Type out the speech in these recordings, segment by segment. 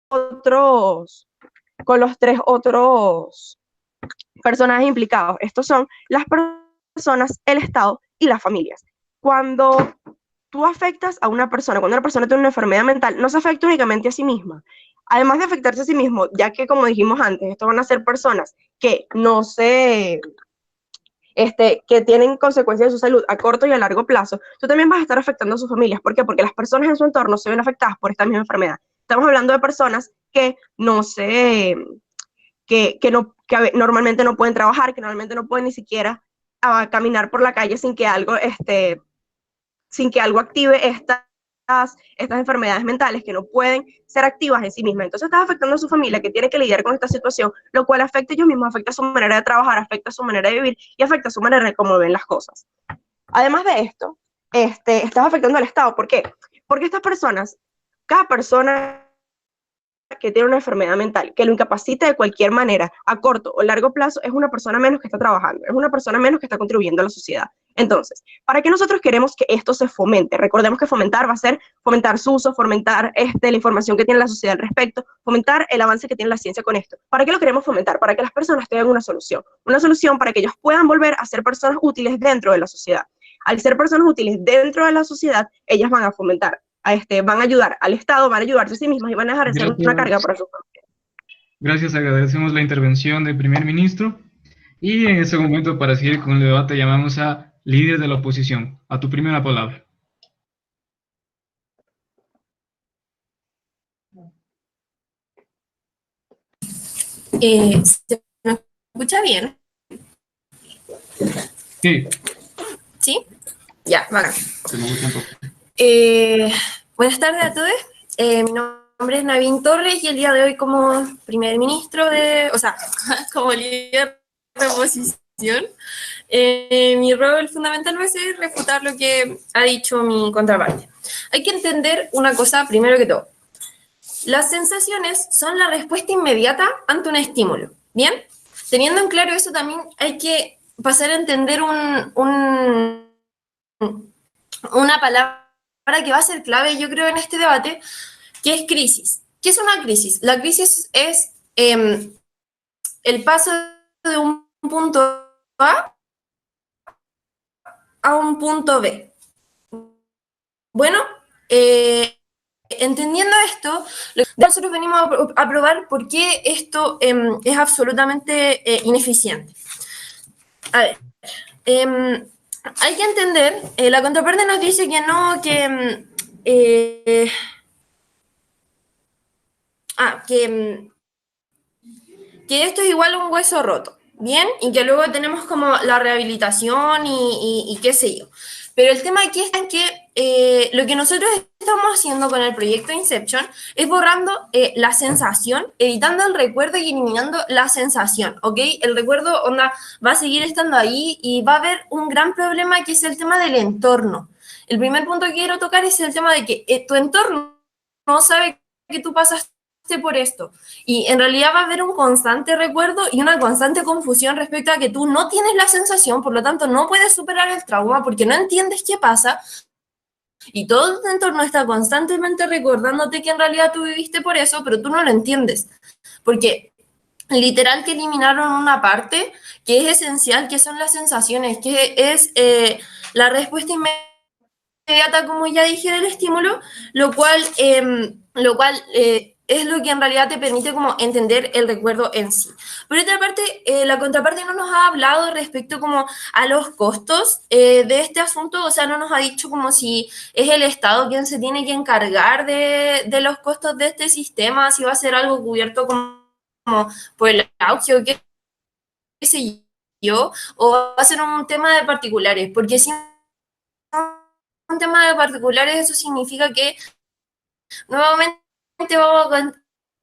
otros, con los tres otros personajes implicados. Estos son las personas, el Estado y las familias. Cuando tú afectas a una persona, cuando una persona tiene una enfermedad mental, no se afecta únicamente a sí misma. Además de afectarse a sí mismo, ya que como dijimos antes, esto van a ser personas que no se, que tienen consecuencias de su salud a corto y a largo plazo, tú también vas a estar afectando a sus familias. ¿Por qué? Porque las personas en su entorno se ven afectadas por esta misma enfermedad. Estamos hablando de personas que no se, que normalmente no pueden trabajar, que normalmente no pueden ni siquiera caminar por la calle sin que algo active estas enfermedades mentales que no pueden ser activas en sí mismas. Entonces estás afectando a su familia que tiene que lidiar con esta situación, lo cual afecta a ellos mismos, afecta a su manera de trabajar, afecta a su manera de vivir y afecta a su manera de cómo ven las cosas. Además de esto, estás afectando al Estado. ¿Por qué? Porque estas personas, cada persona que tiene una enfermedad mental, que lo incapacita de cualquier manera, a corto o largo plazo, es una persona menos que está trabajando, es una persona menos que está contribuyendo a la sociedad. Entonces, ¿para qué nosotros queremos que esto se fomente? Recordemos que fomentar va a ser fomentar su uso, fomentar la información que tiene la sociedad al respecto, fomentar el avance que tiene la ciencia con esto. ¿Para qué lo queremos fomentar? Para que las personas tengan una solución para que ellos puedan volver a ser personas útiles dentro de la sociedad. Al ser personas útiles dentro de la sociedad, ellas van a fomentar van a ayudar al Estado, van a ayudarse a sí mismos y van a dejar de ser una carga para sus familias. Gracias, agradecemos la intervención del primer ministro. Y en ese momento, para seguir con el debate, llamamos a líder de la oposición. A tu primera palabra. ¿Se me escucha bien? Sí. ¿Sí? Ya, vale. Buenas tardes a todos. Mi nombre es Navín Torres y el día de hoy como primer ministro como líder de oposición, mi rol fundamental va a ser refutar lo que ha dicho mi contraparte. Hay que entender una cosa primero que todo. Las sensaciones son la respuesta inmediata ante un estímulo, ¿bien? Teniendo en claro eso, también hay que pasar a entender una palabra que va a ser clave, yo creo, en este debate, que es crisis. ¿Qué es una crisis? La crisis es el paso de un punto a un punto B. Bueno, entendiendo esto, nosotros venimos a probar por qué esto es absolutamente ineficiente. A ver, hay que entender, la contraparte nos dice que no, que esto es igual a un hueso roto, ¿bien? Y que luego tenemos como la rehabilitación y qué sé yo. Pero el tema aquí está en que lo que nosotros estamos haciendo con el proyecto Inception es borrando la sensación, evitando el recuerdo y eliminando la sensación, ¿ok? El recuerdo va a seguir estando ahí y va a haber un gran problema que es el tema del entorno. El primer punto que quiero tocar es el tema de que tu entorno no sabe que tú pasaste por esto. Y en realidad va a haber un constante recuerdo y una constante confusión respecto a que tú no tienes la sensación, por lo tanto no puedes superar el trauma porque no entiendes qué pasa y todo tu entorno está constantemente recordándote que en realidad tú viviste por eso, pero tú no lo entiendes. Porque literal que eliminaron una parte que es esencial, que son las sensaciones, que es la respuesta inmediata, como ya dije, del estímulo, lo cual es lo que en realidad te permite como entender el recuerdo en sí. Por otra parte, la contraparte no nos ha hablado respecto como a los costos de este asunto, o sea, no nos ha dicho como si es el Estado quien se tiene que encargar de los costos de este sistema, si va a ser algo cubierto como por el auge o qué sé yo, o va a ser un tema de particulares, porque si un tema de particulares, eso significa que nuevamente vamos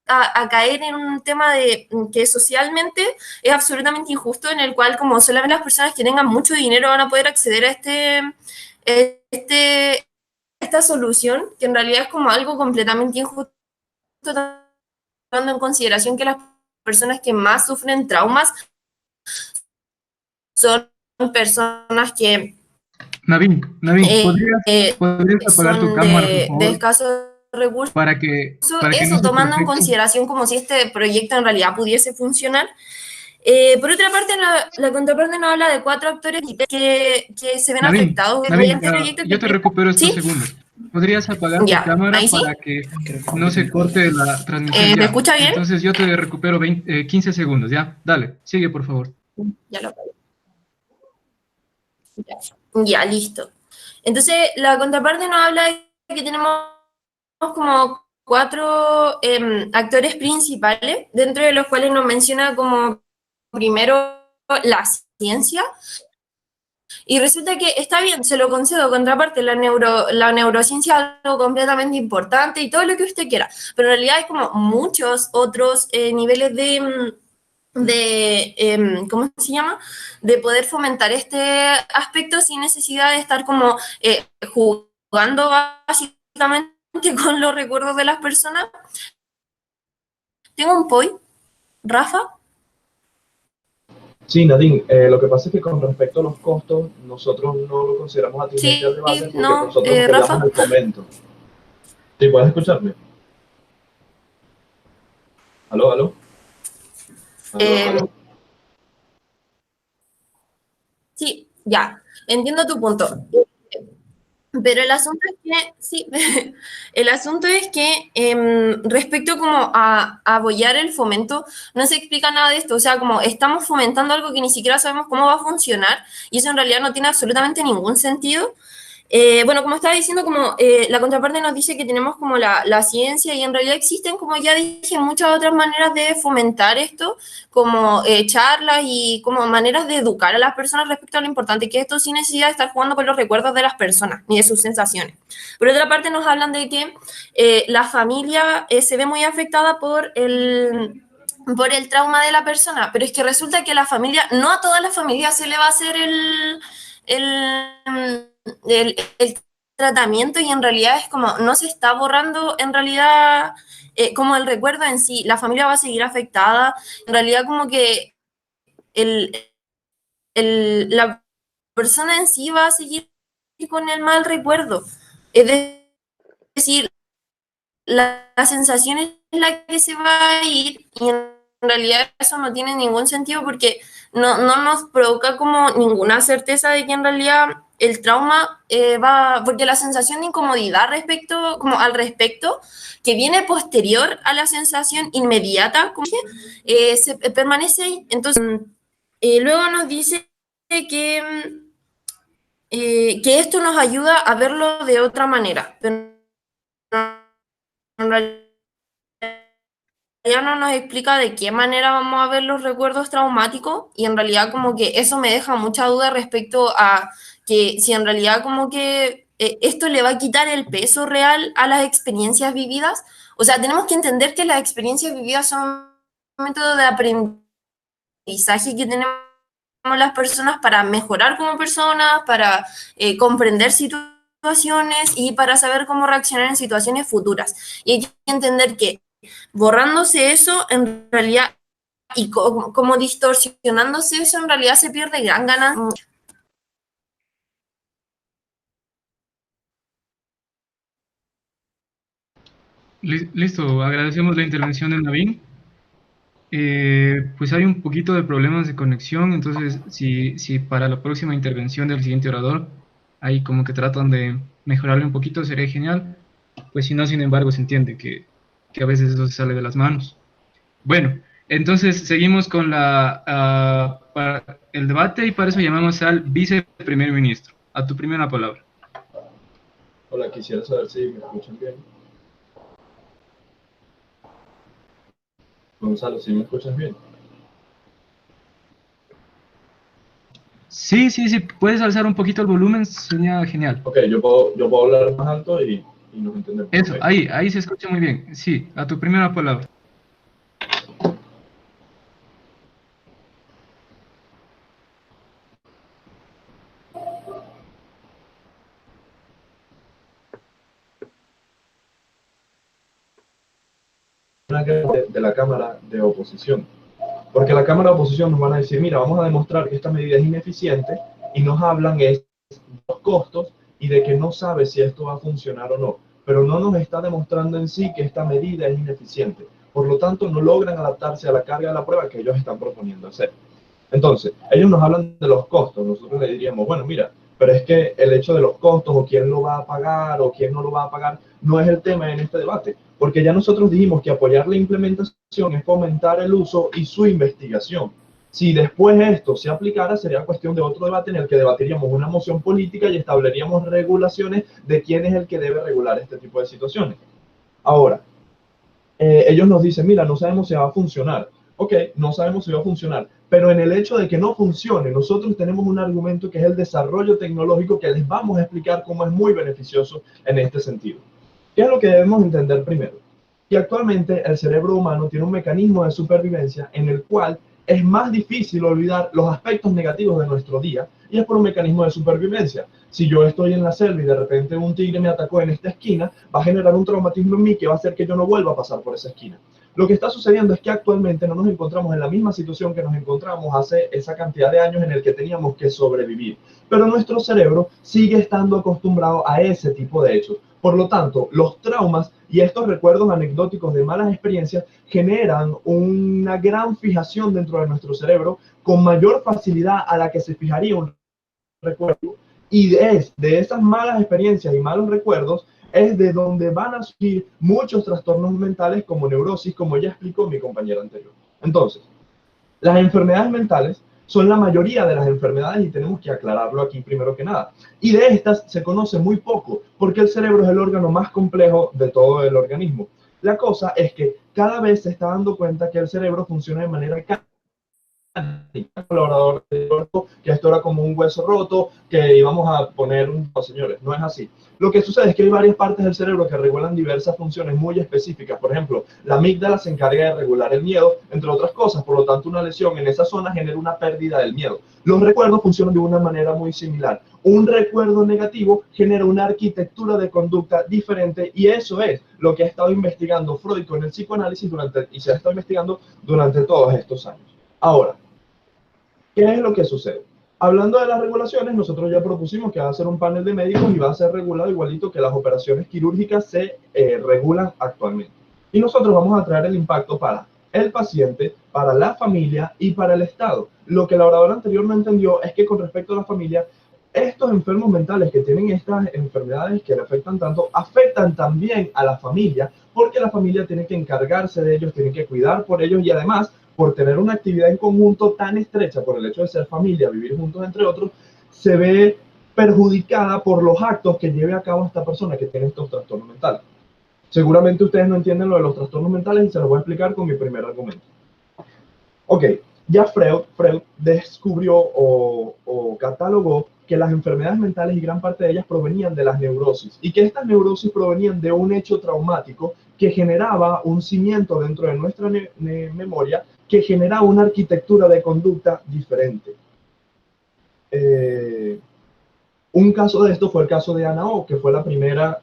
a caer en un tema de que socialmente es absolutamente injusto, en el cual como solamente las personas que tengan mucho dinero van a poder acceder a esta solución, que en realidad es como algo completamente injusto, tomando en consideración que las personas que más sufren traumas son personas que Navín, ¿podrías apagar tu son cámara, por de favor? escasos recursos, para que no eso se tomando en perfecte. consideración como si este proyecto en realidad pudiese funcionar. Por otra parte, la contraparte nos habla de 4 actores que se ven Navin, afectados Navin, mediante este proyecto. yo te recupero estos ¿Sí? segundos. ¿Podrías apagar tu Ya, cámara ahí sí. para que no se corte la transmisión ¿Me ya? escucha bien? Entonces yo te recupero 15 segundos, ¿ya? Dale, sigue por favor. Ya lo apagué. Ya, listo. Entonces, la contraparte nos habla de que tenemos como 4 actores principales, dentro de los cuales nos menciona como primero la ciencia, y resulta que está bien, se lo concedo, contraparte, la neurociencia es algo completamente importante y todo lo que usted quiera, pero en realidad hay como muchos otros niveles ¿cómo se llama? De poder fomentar este aspecto sin necesidad de estar como jugando básicamente con los recuerdos de las personas. Tengo un POI, Rafa. Sí, Nadine, lo que pasa es que con respecto a los costos, nosotros no lo consideramos atingente al debate porque no, nosotros apoyamos Rafa. el fomento. ¿Sí, puedes escucharme? ¿Aló, aló? ¿Aló? Sí, ya, entiendo tu punto. Pero el asunto es que, sí, el asunto es que respecto como a apoyar el fomento, no se explica nada de esto, o sea, como estamos fomentando algo que ni siquiera sabemos cómo va a funcionar y eso en realidad no tiene absolutamente ningún sentido. Bueno, como estaba diciendo, como la contraparte nos dice que tenemos como la ciencia y en realidad existen, como ya dije, muchas otras maneras de fomentar esto, como charlas y como maneras de educar a las personas respecto a lo importante que es esto sin necesidad de estar jugando con los recuerdos de las personas ni de sus sensaciones. Por otra parte, nos hablan de que la familia se ve muy afectada por el trauma de la persona, pero es que resulta que la familia, no a toda la familia se le va a hacer el tratamiento y en realidad es como, no se está borrando en realidad como el recuerdo en sí, la familia va a seguir afectada, en realidad como que el, la persona en sí va a seguir con el mal recuerdo, es decir, la sensación es la que se va a ir y en realidad eso no tiene ningún sentido porque no nos provoca como ninguna certeza de que en realidad el trauma porque la sensación de incomodidad como al respecto, que viene posterior a la sensación inmediata, como se permanece ahí. Entonces, luego nos dice que esto nos ayuda a verlo de otra manera, pero en realidad no nos explica de qué manera vamos a ver los recuerdos traumáticos y en realidad como que eso me deja mucha duda respecto a que si en realidad como que esto le va a quitar el peso real a las experiencias vividas. O sea, tenemos que entender que las experiencias vividas son un método de aprendizaje que tenemos las personas para mejorar como personas, para comprender situaciones y para saber cómo reaccionar en situaciones futuras. Y hay que entender que borrándose eso, en realidad, y como distorsionándose eso, en realidad se pierde gran ganancia. Listo, agradecemos la intervención de Navin. Pues hay un poquito de problemas de conexión, entonces si para la próxima intervención del siguiente orador, ahí como que tratan de mejorarle un poquito, sería genial. Pues si no, sin embargo, se entiende que a veces eso se sale de las manos. Bueno, entonces seguimos con el debate y para eso llamamos al viceprimer ministro. A tu primera palabra. Hola, quisiera saber si me escuchan bien. Gonzalo, ¿sí me escuchas bien? Sí, puedes alzar un poquito el volumen, sería genial. Ok, yo puedo hablar más alto y nos entendemos. Eso, Okay. ahí se escucha muy bien. Sí, a tu primera palabra. De la Cámara de Oposición. Porque la Cámara de Oposición nos van a decir, mira, vamos a demostrar que esta medida es ineficiente y nos hablan de los costos y de que no sabe si esto va a funcionar o no. pero no nos está demostrando en sí que esta medida es ineficiente. Por lo tanto, no logran adaptarse a la carga de la prueba que ellos están proponiendo hacer. Entonces, ellos nos hablan de los costos. Nosotros le diríamos, bueno, mira, pero es que el hecho de los costos o quién lo va a pagar o quién no lo va a pagar no es el tema en este debate, porque ya nosotros dijimos que apoyar la implementación es fomentar el uso y su investigación. Si después esto se aplicara, sería cuestión de otro debate en el que debatiríamos una moción política y estableceríamos regulaciones de quién es el que debe regular este tipo de situaciones. Ahora, ellos nos dicen, mira, no sabemos si va a funcionar. Ok, no sabemos si va a funcionar, pero en el hecho de que no funcione, nosotros tenemos un argumento que es el desarrollo tecnológico que les vamos a explicar cómo es muy beneficioso en este sentido. ¿Qué es lo que debemos entender primero? Que actualmente el cerebro humano tiene un mecanismo de supervivencia en el cual es más difícil olvidar los aspectos negativos de nuestro día, y es por un mecanismo de supervivencia. Si yo estoy en la selva y de repente un tigre me atacó en esta esquina, va a generar un traumatismo en mí que va a hacer que yo no vuelva a pasar por esa esquina. Lo que está sucediendo es que actualmente no nos encontramos en la misma situación que nos encontramos hace esa cantidad de años en el que teníamos que sobrevivir. Pero nuestro cerebro sigue estando acostumbrado a ese tipo de hechos. Por lo tanto, los traumas y estos recuerdos anecdóticos de malas experiencias generan una gran fijación dentro de nuestro cerebro con mayor facilidad a la que se fijaría un recuerdo. Y es de esas malas experiencias y malos recuerdos es de donde van a surgir muchos trastornos mentales como neurosis, como ya explicó mi compañera anterior. Entonces, las enfermedades mentales son la mayoría de las enfermedades y tenemos que aclararlo aquí primero que nada. Y de estas se conoce muy poco porque el cerebro es el órgano más complejo de todo el organismo. La cosa es que cada vez se está dando cuenta que el cerebro funciona de manera colaborador que esto era como un hueso roto, que íbamos a poner un... No, señores, no es así. Lo que sucede es que hay varias partes del cerebro que regulan diversas funciones muy específicas. Por ejemplo, la amígdala se encarga de regular el miedo, entre otras cosas. Por lo tanto, una lesión en esa zona genera una pérdida del miedo. Los recuerdos funcionan de una manera muy similar. Un recuerdo negativo genera una arquitectura de conducta diferente y eso es lo que ha estado investigando Freud con el psicoanálisis y se ha estado investigando durante todos estos años. Ahora, ¿qué es lo que sucede? Hablando de las regulaciones, nosotros ya propusimos que va a ser un panel de médicos y va a ser regulado igualito que las operaciones quirúrgicas se regulan actualmente. Y nosotros vamos a traer el impacto para el paciente, para la familia y para el Estado. Lo que la oradora anterior no entendió es que con respecto a la familia, estos enfermos mentales que tienen estas enfermedades que le afectan tanto, afectan también a la familia, porque la familia tiene que encargarse de ellos, tiene que cuidar por ellos y además, por tener una actividad en conjunto tan estrecha, por el hecho de ser familia, vivir juntos entre otros, se ve perjudicada por los actos que lleve a cabo esta persona que tiene estos trastornos mentales. Seguramente ustedes no entienden lo de los trastornos mentales y se los voy a explicar con mi primer argumento. Ok, ya Freud descubrió o catalogó que las enfermedades mentales y gran parte de ellas provenían de las neurosis y que estas neurosis provenían de un hecho traumático que generaba un cimiento dentro de nuestra memoria que generaba una arquitectura de conducta diferente. Un caso de esto fue el caso de Ana O, que fue la primera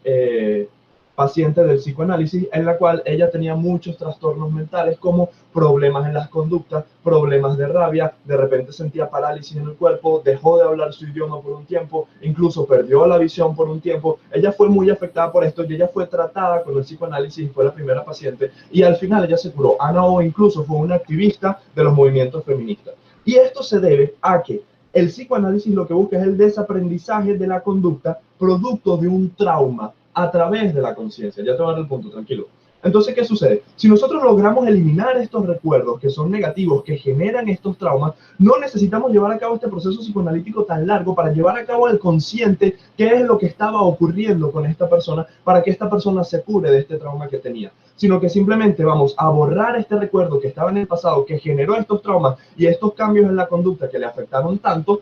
paciente del psicoanálisis, en la cual ella tenía muchos trastornos mentales como problemas en las conductas, problemas de rabia, de repente sentía parálisis en el cuerpo, dejó de hablar su idioma por un tiempo, incluso perdió la visión por un tiempo. Ella fue muy afectada por esto y ella fue tratada con el psicoanálisis y fue la primera paciente y al final ella se curó. Ana O incluso fue una activista de los movimientos feministas. Y esto se debe a que el psicoanálisis lo que busca es el desaprendizaje de la conducta producto de un trauma a través de la conciencia. Ya te voy a dar el punto, tranquilo. Entonces, ¿qué sucede? Si nosotros logramos eliminar estos recuerdos que son negativos, que generan estos traumas, no necesitamos llevar a cabo este proceso psicoanalítico tan largo para llevar a cabo al consciente qué es lo que estaba ocurriendo con esta persona para que esta persona se cure de este trauma que tenía, sino que simplemente vamos a borrar este recuerdo que estaba en el pasado, que generó estos traumas y estos cambios en la conducta que le afectaron tanto,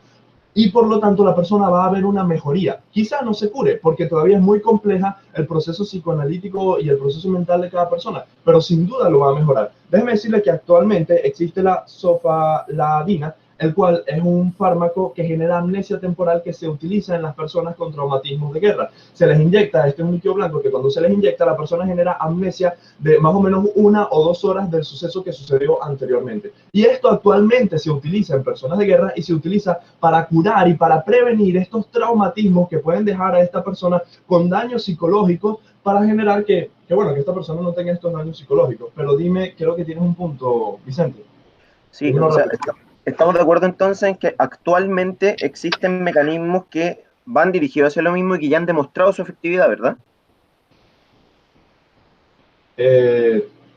y por lo tanto la persona va a ver una mejoría. Quizá no se cure, porque todavía es muy compleja el proceso psicoanalítico y el proceso mental de cada persona, pero sin duda lo va a mejorar. Déjeme decirle que actualmente existe la sofaladina, el cual es un fármaco que genera amnesia temporal que se utiliza en las personas con traumatismos de guerra. Se les inyecta, este es un líquido blanco que cuando se les inyecta la persona genera amnesia de más o menos 1 o 2 horas del suceso que sucedió anteriormente. Y esto actualmente se utiliza en personas de guerra y se utiliza para curar y para prevenir estos traumatismos que pueden dejar a esta persona con daños psicológicos para generar que esta persona no tenga estos daños psicológicos. Pero dime, creo que tienes un punto, Vicente. Sí, o sea, estamos de acuerdo entonces en que actualmente existen mecanismos que van dirigidos hacia lo mismo y que ya han demostrado su efectividad, ¿verdad?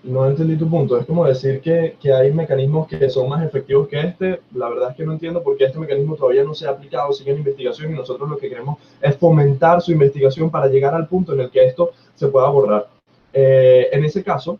No entendí tu punto. Es como decir que hay mecanismos que son más efectivos que este. La verdad es que no entiendo por qué este mecanismo todavía no se ha aplicado, sigue en investigación y nosotros lo que queremos es fomentar su investigación para llegar al punto en el que esto se pueda borrar. En ese caso,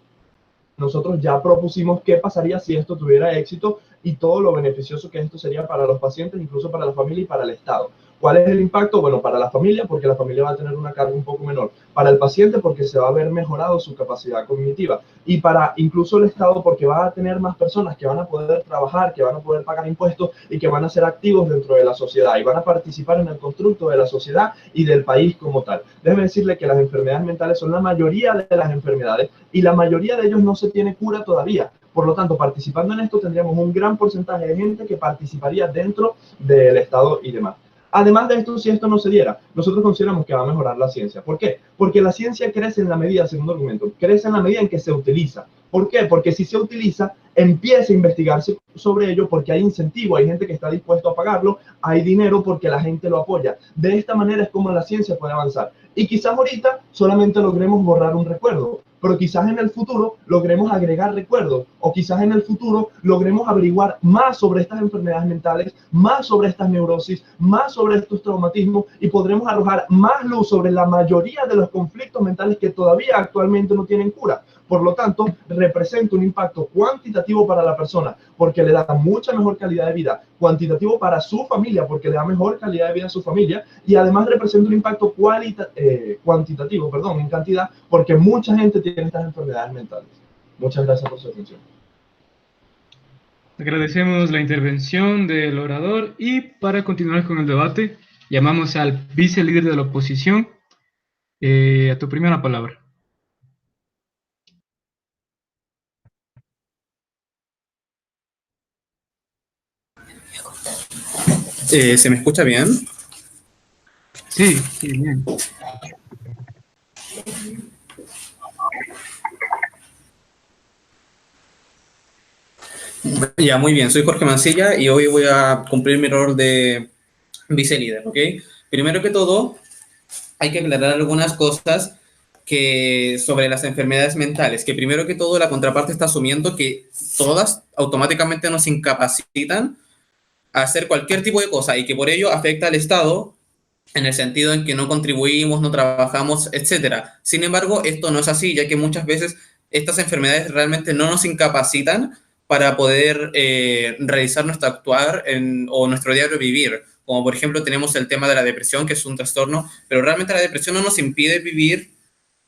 nosotros ya propusimos qué pasaría si esto tuviera éxito y todo lo beneficioso que esto sería para los pacientes, incluso para la familia y para el Estado. ¿Cuál es el impacto? Bueno, para la familia, porque la familia va a tener una carga un poco menor. Para el paciente, porque se va a ver mejorado su capacidad cognitiva. Y para incluso el Estado, porque va a tener más personas que van a poder trabajar, que van a poder pagar impuestos y que van a ser activos dentro de la sociedad y van a participar en el constructo de la sociedad y del país como tal. Déjeme decirle que las enfermedades mentales son la mayoría de las enfermedades y la mayoría de ellos no se tiene cura todavía. Por lo tanto, participando en esto tendríamos un gran porcentaje de gente que participaría dentro del Estado y demás. Además de esto, si esto no se diera, nosotros consideramos que va a mejorar la ciencia. ¿Por qué? Porque la ciencia crece en la medida, segundo argumento, crece en la medida en que se utiliza. ¿Por qué? Porque si se utiliza, empieza a investigarse sobre ello porque hay incentivo, hay gente que está dispuesto a pagarlo, hay dinero porque la gente lo apoya. De esta manera es como la ciencia puede avanzar. Y quizás ahorita solamente logremos borrar un recuerdo, pero quizás en el futuro logremos agregar recuerdos, o quizás en el futuro logremos averiguar más sobre estas enfermedades mentales, más sobre estas neurosis, más sobre estos traumatismos, y podremos arrojar más luz sobre la mayoría de los conflictos mentales que todavía actualmente no tienen cura. Por lo tanto, representa un impacto cuantitativo para la persona, porque le da mucha mejor calidad de vida, cuantitativo para su familia, porque le da mejor calidad de vida a su familia, y además representa un impacto cuantitativo, en cantidad, porque mucha gente tiene estas enfermedades mentales. Muchas gracias por su atención. Agradecemos la intervención del orador y para continuar con el debate, llamamos al vicelíder de la oposición. A tu primera palabra. ¿Se me escucha bien? Sí, bien. Ya, muy bien. Soy Jorge Mancilla y hoy voy a cumplir mi rol de vicelíder, ¿ok? Primero que todo, hay que aclarar algunas cosas sobre las enfermedades mentales, que primero que todo la contraparte está asumiendo que todas automáticamente nos incapacitan a hacer cualquier tipo de cosa y que por ello afecta al Estado en el sentido en que no contribuimos, no trabajamos, etcétera. Sin embargo, esto no es así, ya que muchas veces estas enfermedades realmente no nos incapacitan para poder realizar nuestro actuar o nuestro diario vivir. Como por ejemplo tenemos el tema de la depresión, que es un trastorno, pero realmente la depresión no nos impide vivir,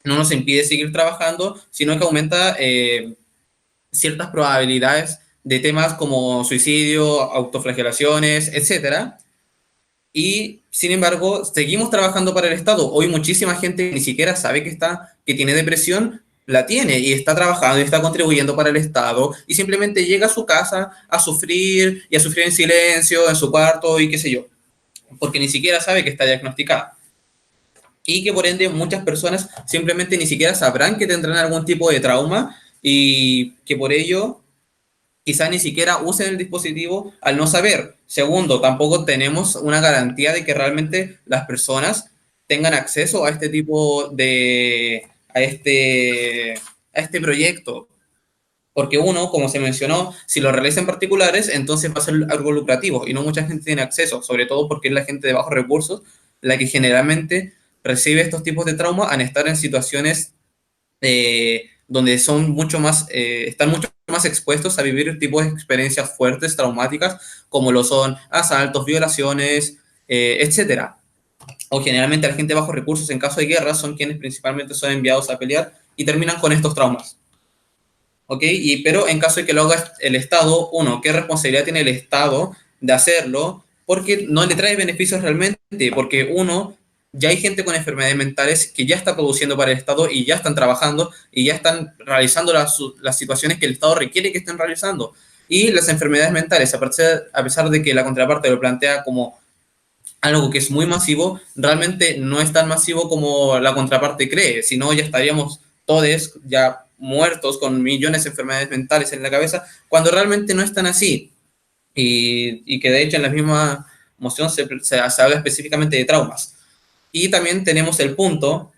no nos impide seguir trabajando, sino que aumenta ciertas probabilidades de temas como suicidio, autoflagelaciones, etcétera. Y, sin embargo, seguimos trabajando para el Estado. Hoy muchísima gente ni siquiera sabe que tiene depresión, la tiene y está trabajando y está contribuyendo para el Estado y simplemente llega a su casa a sufrir y a sufrir en silencio, en su cuarto y qué sé yo, porque ni siquiera sabe que está diagnosticada. Y que por ende muchas personas simplemente ni siquiera sabrán que tendrán algún tipo de trauma y que por ello quizás ni siquiera usen el dispositivo al no saber. Segundo, tampoco tenemos una garantía de que realmente las personas tengan acceso a este tipo de, a este proyecto. Porque uno, como se mencionó, si lo realizan particulares, entonces va a ser algo lucrativo y no mucha gente tiene acceso, sobre todo porque es la gente de bajos recursos la que generalmente recibe estos tipos de trauma al estar en situaciones donde son mucho más, están mucho más expuestos a vivir tipos de experiencias fuertes, traumáticas, como lo son asaltos, violaciones, etcétera. O generalmente la gente de bajos recursos en caso de guerra son quienes principalmente son enviados a pelear y terminan con estos traumas. ¿Ok? Pero en caso de que lo haga el Estado, uno, ¿qué responsabilidad tiene el Estado de hacerlo porque no le trae beneficios realmente, porque uno, ya hay gente con enfermedades mentales que ya está produciendo para el Estado y ya están trabajando y ya están realizando las situaciones que el Estado requiere que estén realizando. Y las enfermedades mentales, a pesar de que la contraparte lo plantea como algo que es muy masivo, realmente no es tan masivo como la contraparte cree, si no ya estaríamos todos ya muertos con millones de enfermedades mentales en la cabeza, cuando realmente no es tan así. Y que de hecho en la misma moción se habla específicamente de traumas. Y también tenemos el punto,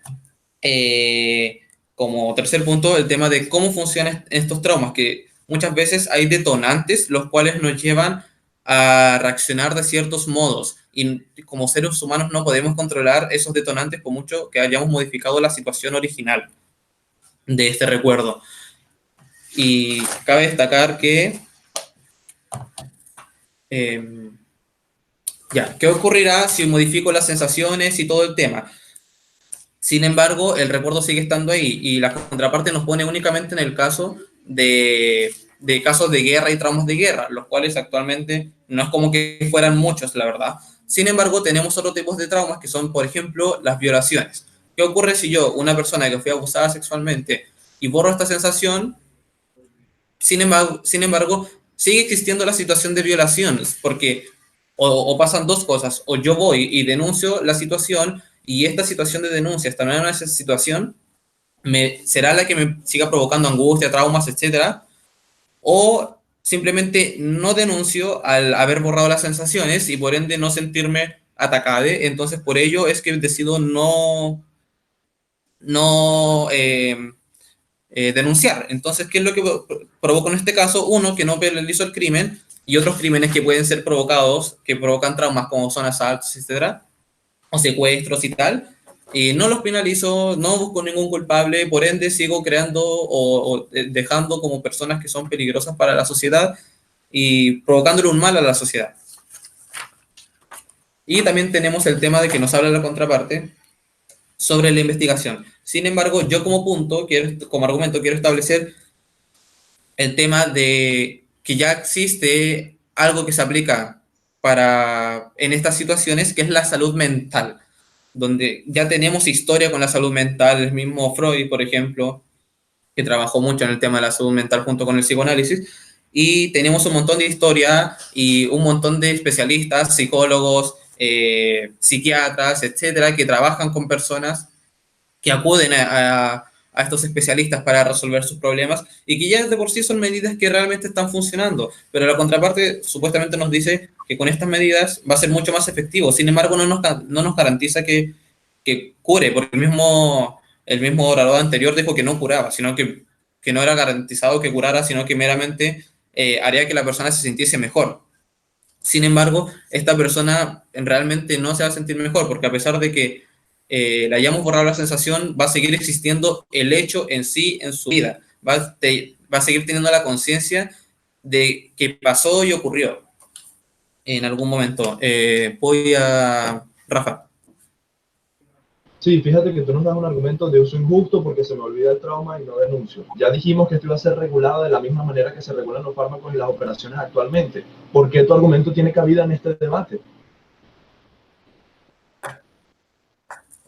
como tercer punto, el tema de cómo funcionan estos traumas, que muchas veces hay detonantes los cuales nos llevan a reaccionar de ciertos modos. Y como seres humanos no podemos controlar esos detonantes por mucho que hayamos modificado la situación original de este recuerdo. Y cabe destacar que ¿qué ocurrirá si modifico las sensaciones y todo el tema? Sin embargo, el recuerdo sigue estando ahí y la contraparte nos pone únicamente en el caso de casos de guerra y traumas de guerra, los cuales actualmente no es como que fueran muchos, la verdad. Sin embargo, tenemos otros tipos de traumas que son, por ejemplo, las violaciones. ¿Qué ocurre si yo, una persona que fue abusada sexualmente, y borro esta sensación? Sin embargo, sigue existiendo la situación de violaciones, porque o pasan dos cosas, o yo voy y denuncio la situación, y esta situación de denuncia, esta nueva situación, será la que me siga provocando angustia, traumas, etcétera, o simplemente no denuncio al haber borrado las sensaciones y por ende no sentirme atacado. Entonces, por ello es que decido no denunciar. Entonces, ¿qué es lo que provoca en este caso? Uno, que no penalizo el crimen, y otros crímenes que pueden ser provocados, que provocan traumas como son asaltos, etcétera, o secuestros y tal, y no los penalizo, no busco ningún culpable, por ende sigo creando o dejando como personas que son peligrosas para la sociedad y provocándole un mal a la sociedad. Y también tenemos el tema de que nos habla la contraparte sobre la investigación. Sin embargo, yo como argumento quiero establecer el tema de que ya existe algo que se aplica en estas situaciones, que es la salud mental, donde ya tenemos historia con la salud mental. El mismo Freud, por ejemplo, que trabajó mucho en el tema de la salud mental junto con el psicoanálisis, y tenemos un montón de historia y un montón de especialistas, psicólogos, psiquiatras, etcétera, que trabajan con personas que acuden a estos especialistas para resolver sus problemas y que ya de por sí son medidas que realmente están funcionando, pero la contraparte supuestamente nos dice que con estas medidas va a ser mucho más efectivo. Sin embargo, no nos garantiza que cure, porque el mismo orador anterior dijo que no curaba, sino que no era garantizado que curara, sino que meramente haría que la persona se sintiese mejor. Sin embargo, esta persona realmente no se va a sentir mejor, porque a pesar de que le hayamos borrado la sensación, va a seguir existiendo el hecho en sí en su vida. Va a seguir teniendo la conciencia de que pasó y ocurrió en algún momento. Voy a Rafa. Sí, fíjate que tú nos das un argumento de uso injusto porque se me olvida el trauma y no denuncio. Ya dijimos que esto iba a ser regulado de la misma manera que se regulan los fármacos y las operaciones actualmente. ¿Por qué tu argumento tiene cabida en este debate?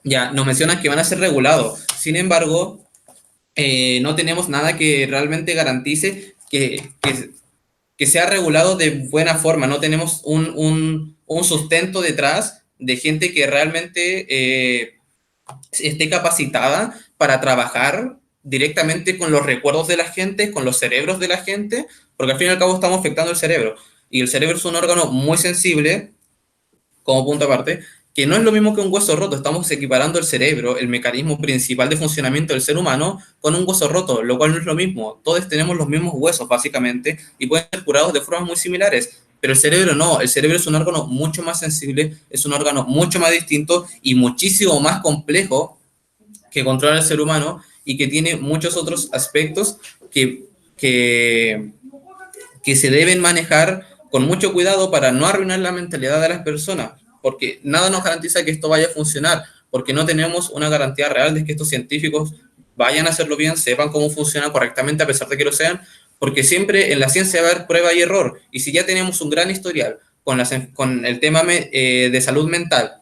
Ya, nos mencionan que van a ser regulados. Sin embargo, no tenemos nada que realmente garantice que sea regulado de buena forma. No tenemos un sustento detrás de gente que realmente esté capacitada para trabajar directamente con los recuerdos de la gente, con los cerebros de la gente, porque al fin y al cabo estamos afectando el cerebro. Y el cerebro es un órgano muy sensible, como punto aparte, que no es lo mismo que un hueso roto. Estamos equiparando el cerebro, el mecanismo principal de funcionamiento del ser humano, con un hueso roto, lo cual no es lo mismo. Todos tenemos los mismos huesos, básicamente, y pueden ser curados de formas muy similares, pero el cerebro no. El cerebro es un órgano mucho más sensible, es un órgano mucho más distinto y muchísimo más complejo que controla el ser humano, y que tiene muchos otros aspectos que se deben manejar con mucho cuidado para no arruinar la mentalidad de las personas, porque nada nos garantiza que esto vaya a funcionar, porque no tenemos una garantía real de que estos científicos vayan a hacerlo bien, sepan cómo funciona correctamente a pesar de que lo sean, porque siempre en la ciencia va a haber prueba y error, y si ya tenemos un gran historial con el tema de salud mental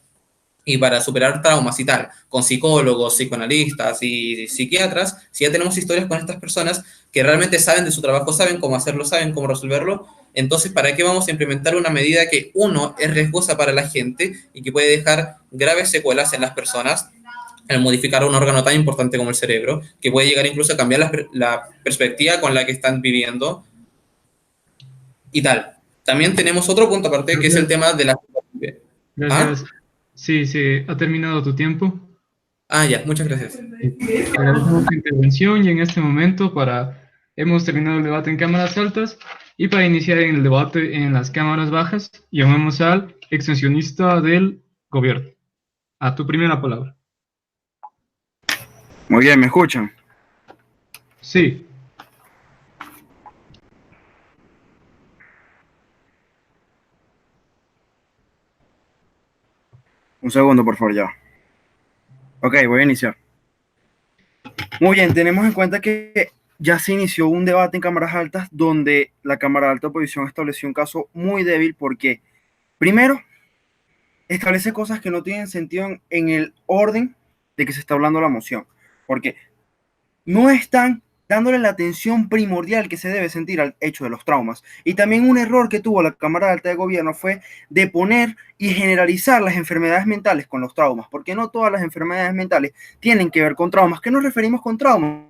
y para superar traumas y tal, con psicólogos, psicoanalistas y psiquiatras, si ya tenemos historias con estas personas que realmente saben de su trabajo, saben cómo hacerlo, saben cómo resolverlo, entonces, ¿para qué vamos a implementar una medida que, uno, es riesgosa para la gente y que puede dejar graves secuelas en las personas al modificar un órgano tan importante como el cerebro, que puede llegar incluso a cambiar la perspectiva con la que están viviendo y tal? También tenemos otro punto aparte, que es el tema de la... Gracias. Sí, ha terminado tu tiempo. Ya, muchas gracias. Agradecemos tu intervención y en este momento hemos terminado el debate en cámaras altas y para iniciar el debate en las cámaras bajas, llamamos al extensionista del gobierno. A tu primera palabra. Muy bien, ¿me escuchan? Sí. Un segundo, por favor, ya. Ok, voy a iniciar. Muy bien, tenemos en cuenta que ya se inició un debate en cámaras altas donde la Cámara de Alta Oposición estableció un caso muy débil porque, primero, establece cosas que no tienen sentido en el orden de que se está hablando la moción, porque no están dándole la atención primordial que se debe sentir al hecho de los traumas. Y también un error que tuvo la Cámara de Alta de Gobierno fue de poner y generalizar las enfermedades mentales con los traumas, porque no todas las enfermedades mentales tienen que ver con traumas. ¿Qué nos referimos con traumas?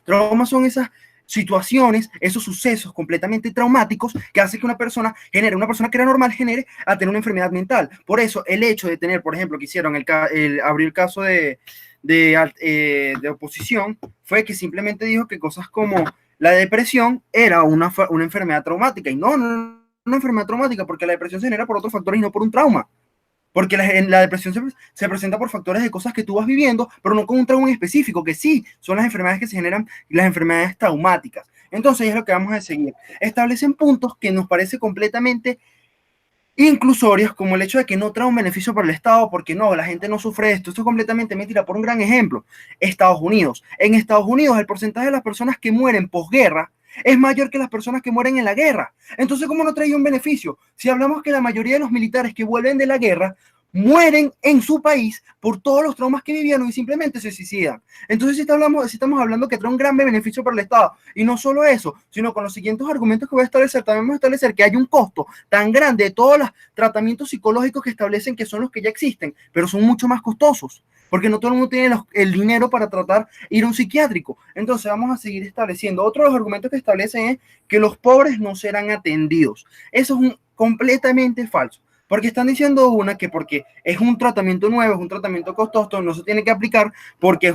Traumas son esas situaciones, esos sucesos completamente traumáticos que hacen que una persona que era normal genere a tener una enfermedad mental. Por eso el hecho de tener, por ejemplo, que hicieron abrir el caso de oposición fue que simplemente dijo que cosas como la depresión era una enfermedad traumática, y no una enfermedad traumática, porque la depresión se genera por otros factores y no por un trauma. Porque la depresión se presenta por factores de cosas que tú vas viviendo, pero no con un trauma en específico, que sí son las enfermedades que se generan, las enfermedades traumáticas. Entonces es lo que vamos a seguir. Establecen puntos que nos parece completamente inclusorios, como el hecho de que no trae un beneficio para el Estado, porque no, la gente no sufre esto. Esto es completamente mentira. Por un gran ejemplo, Estados Unidos. En Estados Unidos, el porcentaje de las personas que mueren posguerra es mayor que las personas que mueren en la guerra. Entonces, ¿cómo no trae un beneficio? Si hablamos que la mayoría de los militares que vuelven de la guerra mueren en su país por todos los traumas que vivieron y simplemente se suicidan. Entonces, si estamos hablando que trae un gran beneficio para el Estado, y no solo eso, sino con los siguientes argumentos que voy a establecer, también vamos a establecer que hay un costo tan grande de todos los tratamientos psicológicos que establecen que son los que ya existen, pero son mucho más costosos, porque no todo el mundo tiene el dinero para ir a un psiquiátrico. Entonces vamos a seguir estableciendo. Otro de los argumentos que establecen es que los pobres no serán atendidos. Eso es completamente falso. Porque están diciendo que porque es un tratamiento nuevo, es un tratamiento costoso, no se tiene que aplicar porque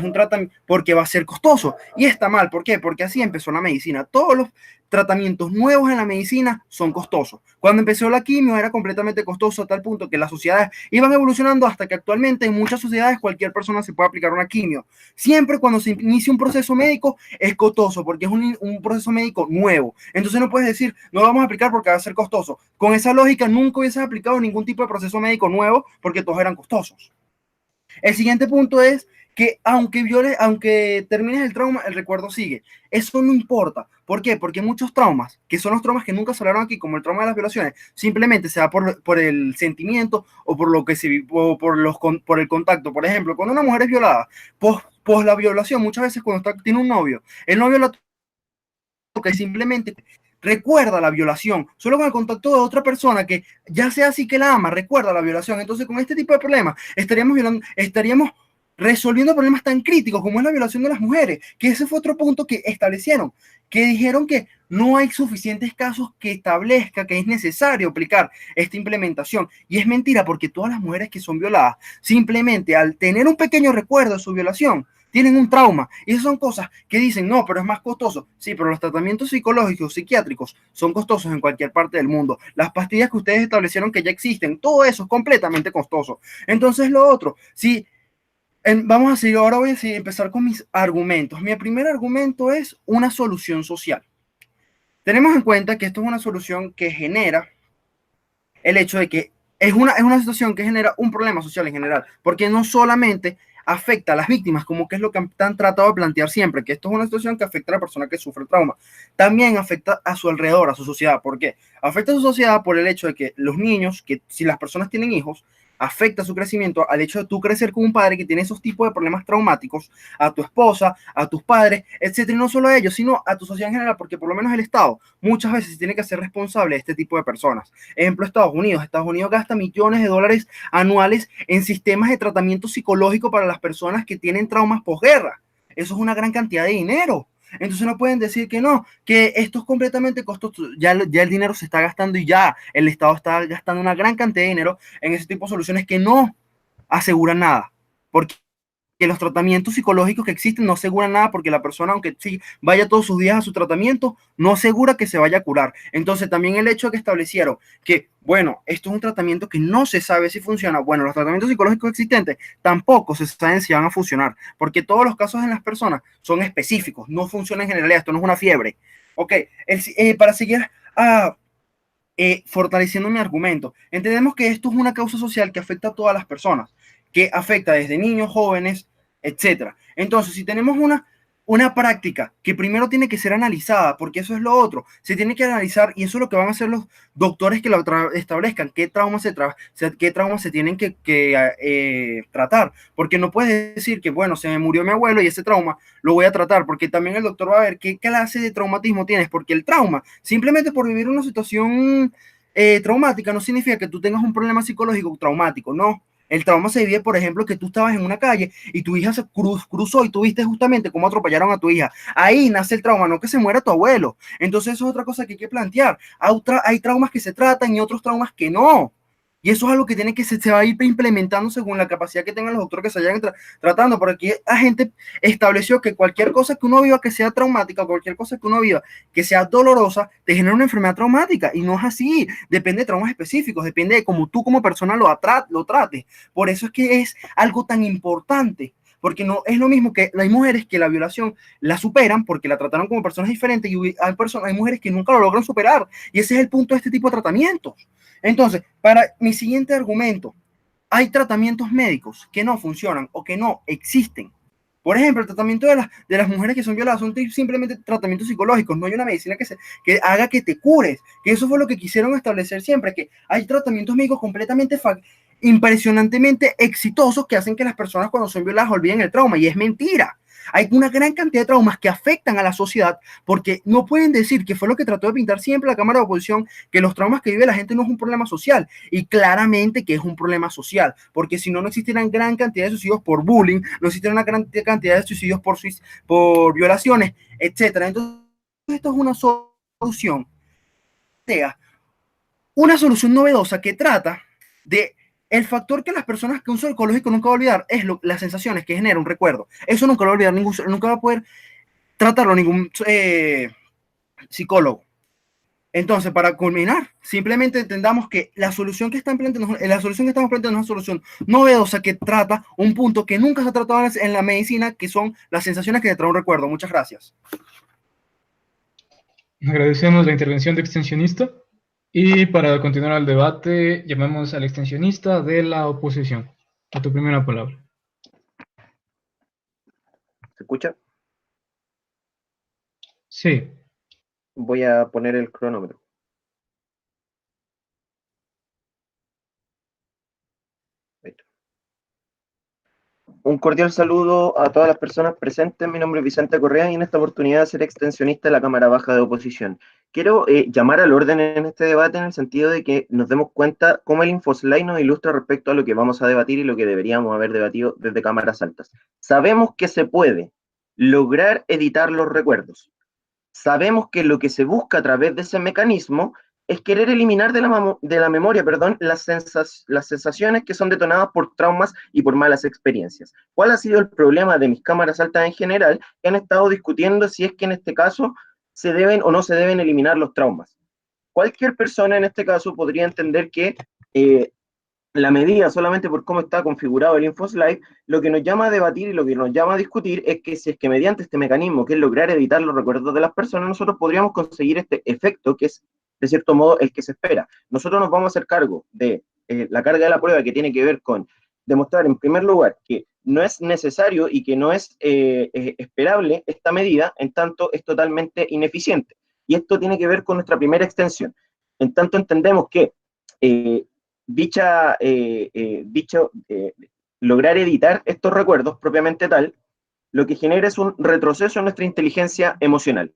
porque va a ser costoso. Y está mal. ¿Por qué? Porque así empezó la medicina. Todos los tratamientos nuevos en la medicina son costosos. Cuando empezó la quimio era completamente costoso a tal punto que las sociedades iban evolucionando hasta que actualmente en muchas sociedades cualquier persona se puede aplicar una quimio. Siempre cuando se inicia un proceso médico es costoso porque es un proceso médico nuevo. Entonces no puedes decir, no lo vamos a aplicar porque va a ser costoso. Con esa lógica nunca hubieses aplicado ningún tipo de proceso médico nuevo porque todos eran costosos. El siguiente punto es que aunque termines el trauma, el recuerdo sigue. Eso no importa. ¿Por qué? Porque muchos traumas, que son los traumas que nunca se hablaron aquí, como el trauma de las violaciones, simplemente se da por el sentimiento o por lo que se vive, por el contacto. Por ejemplo, cuando una mujer es violada, pos la violación, muchas veces cuando tiene un novio, el novio la toca y simplemente recuerda la violación, solo con el contacto de otra persona que ya sea así que la ama, recuerda la violación. Entonces, con este tipo de problemas estaríamos resolviendo problemas tan críticos como es la violación de las mujeres, que ese fue otro punto que establecieron, que dijeron que no hay suficientes casos que establezca que es necesario aplicar esta implementación. Y es mentira, porque todas las mujeres que son violadas, simplemente al tener un pequeño recuerdo de su violación, tienen un trauma. Y esas son cosas que dicen, no, pero es más costoso. Sí, pero los tratamientos psicológicos, psiquiátricos, son costosos en cualquier parte del mundo. Las pastillas que ustedes establecieron que ya existen, todo eso es completamente costoso. Entonces, lo otro, sí. Vamos a seguir, ahora voy a empezar con mis argumentos. Mi primer argumento es una solución social. Tenemos en cuenta que esto es una solución que genera el hecho de que es una situación que genera un problema social en general, porque no solamente afecta a las víctimas, como que es lo que han tratado de plantear siempre, que esto es una situación que afecta a la persona que sufre el trauma, también afecta a su alrededor, a su sociedad. ¿Por qué? Afecta a su sociedad por el hecho de que los niños, que si las personas tienen hijos, afecta su crecimiento al hecho de tú crecer con un padre que tiene esos tipos de problemas traumáticos, a tu esposa, a tus padres, etcétera, y no solo a ellos, sino a tu sociedad en general, porque por lo menos el Estado muchas veces tiene que ser responsable de este tipo de personas. Ejemplo, Estados Unidos gasta millones de dólares anuales en sistemas de tratamiento psicológico para las personas que tienen traumas posguerra. Eso es una gran cantidad de dinero. Entonces no pueden decir que no, que esto es completamente costoso, ya el dinero se está gastando y ya el Estado está gastando una gran cantidad de dinero en ese tipo de soluciones que no aseguran nada, porque los tratamientos psicológicos que existen no aseguran nada, porque la persona, aunque sí vaya todos sus días a su tratamiento, no asegura que se vaya a curar. Entonces también el hecho de que establecieron que, bueno, esto es un tratamiento que no se sabe si funciona, bueno, los tratamientos psicológicos existentes tampoco se saben si van a funcionar, porque todos los casos en las personas son específicos, no funciona en generalidad, esto no es una fiebre. Ok, para seguir fortaleciendo mi argumento, entendemos que esto es una causa social que afecta a todas las personas, que afecta desde niños, jóvenes, etcétera. Entonces, si tenemos una práctica que primero tiene que ser analizada, porque eso es lo otro, se tiene que analizar, y eso es lo que van a hacer los doctores que lo establezcan, qué traumas se tienen que tratar, porque no puedes decir que, bueno, se me murió mi abuelo y ese trauma lo voy a tratar, porque también el doctor va a ver qué clase de traumatismo tienes, porque el trauma, simplemente por vivir una situación traumática, no significa que tú tengas un problema psicológico traumático, no. El trauma se vive, por ejemplo, que tú estabas en una calle y tu hija se cruzó y tú viste justamente cómo atropellaron a tu hija. Ahí nace el trauma, no que se muera tu abuelo. Entonces eso es otra cosa que hay que plantear. Hay traumas que se tratan y otros traumas que no. Y eso es algo que tiene que se va a ir implementando según la capacidad que tengan los doctores que se vayan tratando. Por aquí la gente estableció que cualquier cosa que uno viva que sea traumática, cualquier cosa que uno viva que sea dolorosa, te genera una enfermedad traumática. Y no es así. Depende de traumas específicos, depende de cómo tú como persona lo trates. Por eso es que es algo tan importante. Porque no es lo mismo que hay mujeres que la violación la superan porque la trataron como personas diferentes y hay mujeres que nunca lo logran superar. Y ese es el punto de este tipo de tratamientos. Entonces, para mi siguiente argumento, hay tratamientos médicos que no funcionan o que no existen. Por ejemplo, el tratamiento de las mujeres que son violadas son simplemente tratamientos psicológicos. No hay una medicina que haga que te cures. Que eso fue lo que quisieron establecer siempre, que hay tratamientos médicos completamente impresionantemente exitosos que hacen que las personas cuando son violadas olviden el trauma, y es mentira. Hay una gran cantidad de traumas que afectan a la sociedad, porque no pueden decir, que fue lo que trató de pintar siempre la Cámara de Oposición, que los traumas que vive la gente no es un problema social, y claramente que es un problema social, porque si no, no existieran gran cantidad de suicidios por bullying, no existieran una gran cantidad de suicidios por violaciones, etcétera. Entonces, esto es una solución, una solución novedosa que trata de el factor que las personas que un psicológico nunca va a olvidar es las sensaciones que genera un recuerdo. Eso nunca lo va a olvidar nunca va a poder tratarlo ningún psicólogo. Entonces, para culminar, simplemente entendamos que la solución que estamos planteando es una solución novedosa que trata un punto que nunca se ha tratado en la medicina, que son las sensaciones que te traen un recuerdo. Muchas gracias. Agradecemos la intervención de extensionista. Y para continuar el debate, llamamos al extensionista de la oposición. A tu primera palabra. ¿Se escucha? Sí. Voy a poner el cronómetro. Un cordial saludo a todas las personas presentes. Mi nombre es Vicente Correa y en esta oportunidad seré extensionista de la Cámara Baja de Oposición. Quiero llamar al orden en este debate en el sentido de que nos demos cuenta cómo el InfoSlide nos ilustra respecto a lo que vamos a debatir y lo que deberíamos haber debatido desde cámaras altas. Sabemos que se puede lograr editar los recuerdos. Sabemos que lo que se busca a través de ese mecanismo es querer eliminar de la memoria, las sensaciones que son detonadas por traumas y por malas experiencias. ¿Cuál ha sido el problema de mis cámaras altas en general? Que han estado discutiendo si es que en este caso se deben o no se deben eliminar los traumas. Cualquier persona en este caso podría entender que la medida, solamente por cómo está configurado el InfoSlide, lo que nos llama a debatir y lo que nos llama a discutir es que si es que mediante este mecanismo, que es lograr editar los recuerdos de las personas, nosotros podríamos conseguir este efecto que es, de cierto modo, el que se espera. Nosotros nos vamos a hacer cargo de la carga de la prueba que tiene que ver con demostrar en primer lugar que no es necesario y que no es esperable esta medida, en tanto es totalmente ineficiente. Y esto tiene que ver con nuestra primera extensión. En tanto entendemos que eh, lograr editar estos recuerdos propiamente tal, lo que genera es un retroceso en nuestra inteligencia emocional.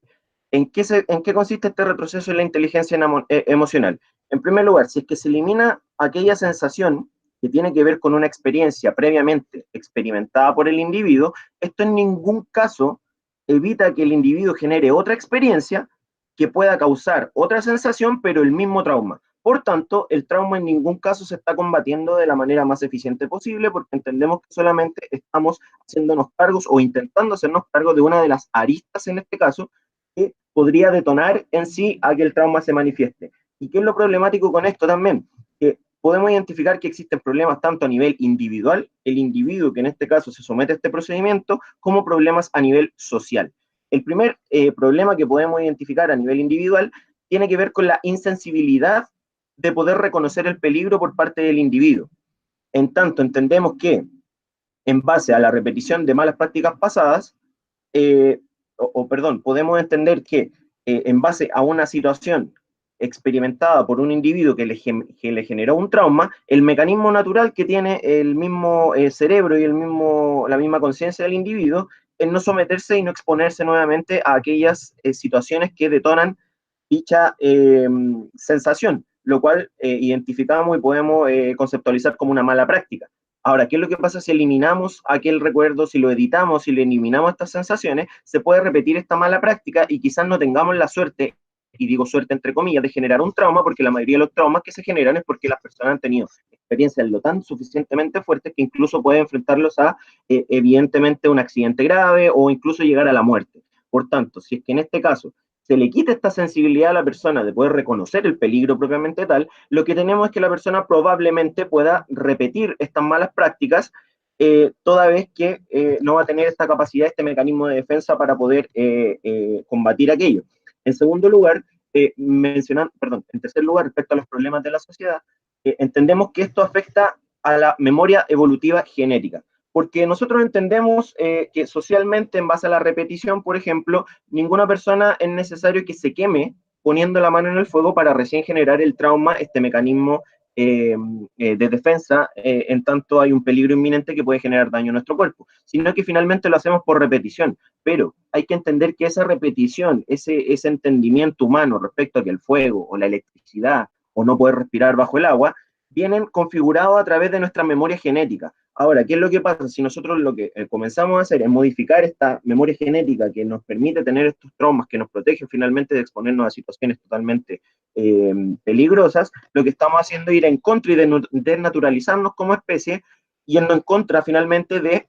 ¿En qué consiste este retroceso en la inteligencia emocional? En primer lugar, si es que se elimina aquella sensación que tiene que ver con una experiencia previamente experimentada por el individuo, esto en ningún caso evita que el individuo genere otra experiencia que pueda causar otra sensación, pero el mismo trauma. Por tanto, el trauma en ningún caso se está combatiendo de la manera más eficiente posible, porque entendemos que solamente estamos haciéndonos cargos o intentando hacernos cargo de una de las aristas en este caso, que podría detonar en sí a que el trauma se manifieste. ¿Y qué es lo problemático con esto también? Que podemos identificar que existen problemas tanto a nivel individual, el individuo que en este caso se somete a este procedimiento, como problemas a nivel social. El primer problema que podemos identificar a nivel individual tiene que ver con la insensibilidad de poder reconocer el peligro por parte del individuo. En tanto, entendemos que en base a la repetición de malas prácticas pasadas, podemos entender que en base a una situación experimentada por un individuo que le generó un trauma, el mecanismo natural que tiene el mismo cerebro y la misma conciencia del individuo es no someterse y no exponerse nuevamente a aquellas situaciones que detonan dicha sensación, lo cual identificamos y podemos conceptualizar como una mala práctica. Ahora, ¿qué es lo que pasa si eliminamos aquel recuerdo, si lo editamos, si le eliminamos estas sensaciones? Se puede repetir esta mala práctica y quizás no tengamos la suerte, y digo suerte entre comillas, de generar un trauma, porque la mayoría de los traumas que se generan es porque las personas han tenido experiencias lo tan suficientemente fuertes que incluso pueden enfrentarlos a, evidentemente, un accidente grave o incluso llegar a la muerte. Por tanto, si es que en este caso se le quita esta sensibilidad a la persona de poder reconocer el peligro propiamente tal, lo que tenemos es que la persona probablemente pueda repetir estas malas prácticas, toda vez que no va a tener esta capacidad, este mecanismo de defensa para poder combatir aquello. En segundo lugar, en tercer lugar, respecto a los problemas de la sociedad, entendemos que esto afecta a la memoria evolutiva genética. Porque nosotros entendemos que socialmente, en base a la repetición, por ejemplo, ninguna persona es necesario que se queme poniendo la mano en el fuego para recién generar el trauma, este mecanismo de defensa, en tanto hay un peligro inminente que puede generar daño a nuestro cuerpo, sino que finalmente lo hacemos por repetición. Pero hay que entender que esa repetición, ese entendimiento humano respecto a que el fuego o la electricidad o no poder respirar bajo el agua, vienen configurados a través de nuestra memoria genética. Ahora, ¿qué es lo que pasa? Si nosotros lo que comenzamos a hacer es modificar esta memoria genética que nos permite tener estos traumas, que nos protegen finalmente de exponernos a situaciones totalmente peligrosas, lo que estamos haciendo es ir en contra y desnaturalizarnos como especie, yendo en contra finalmente de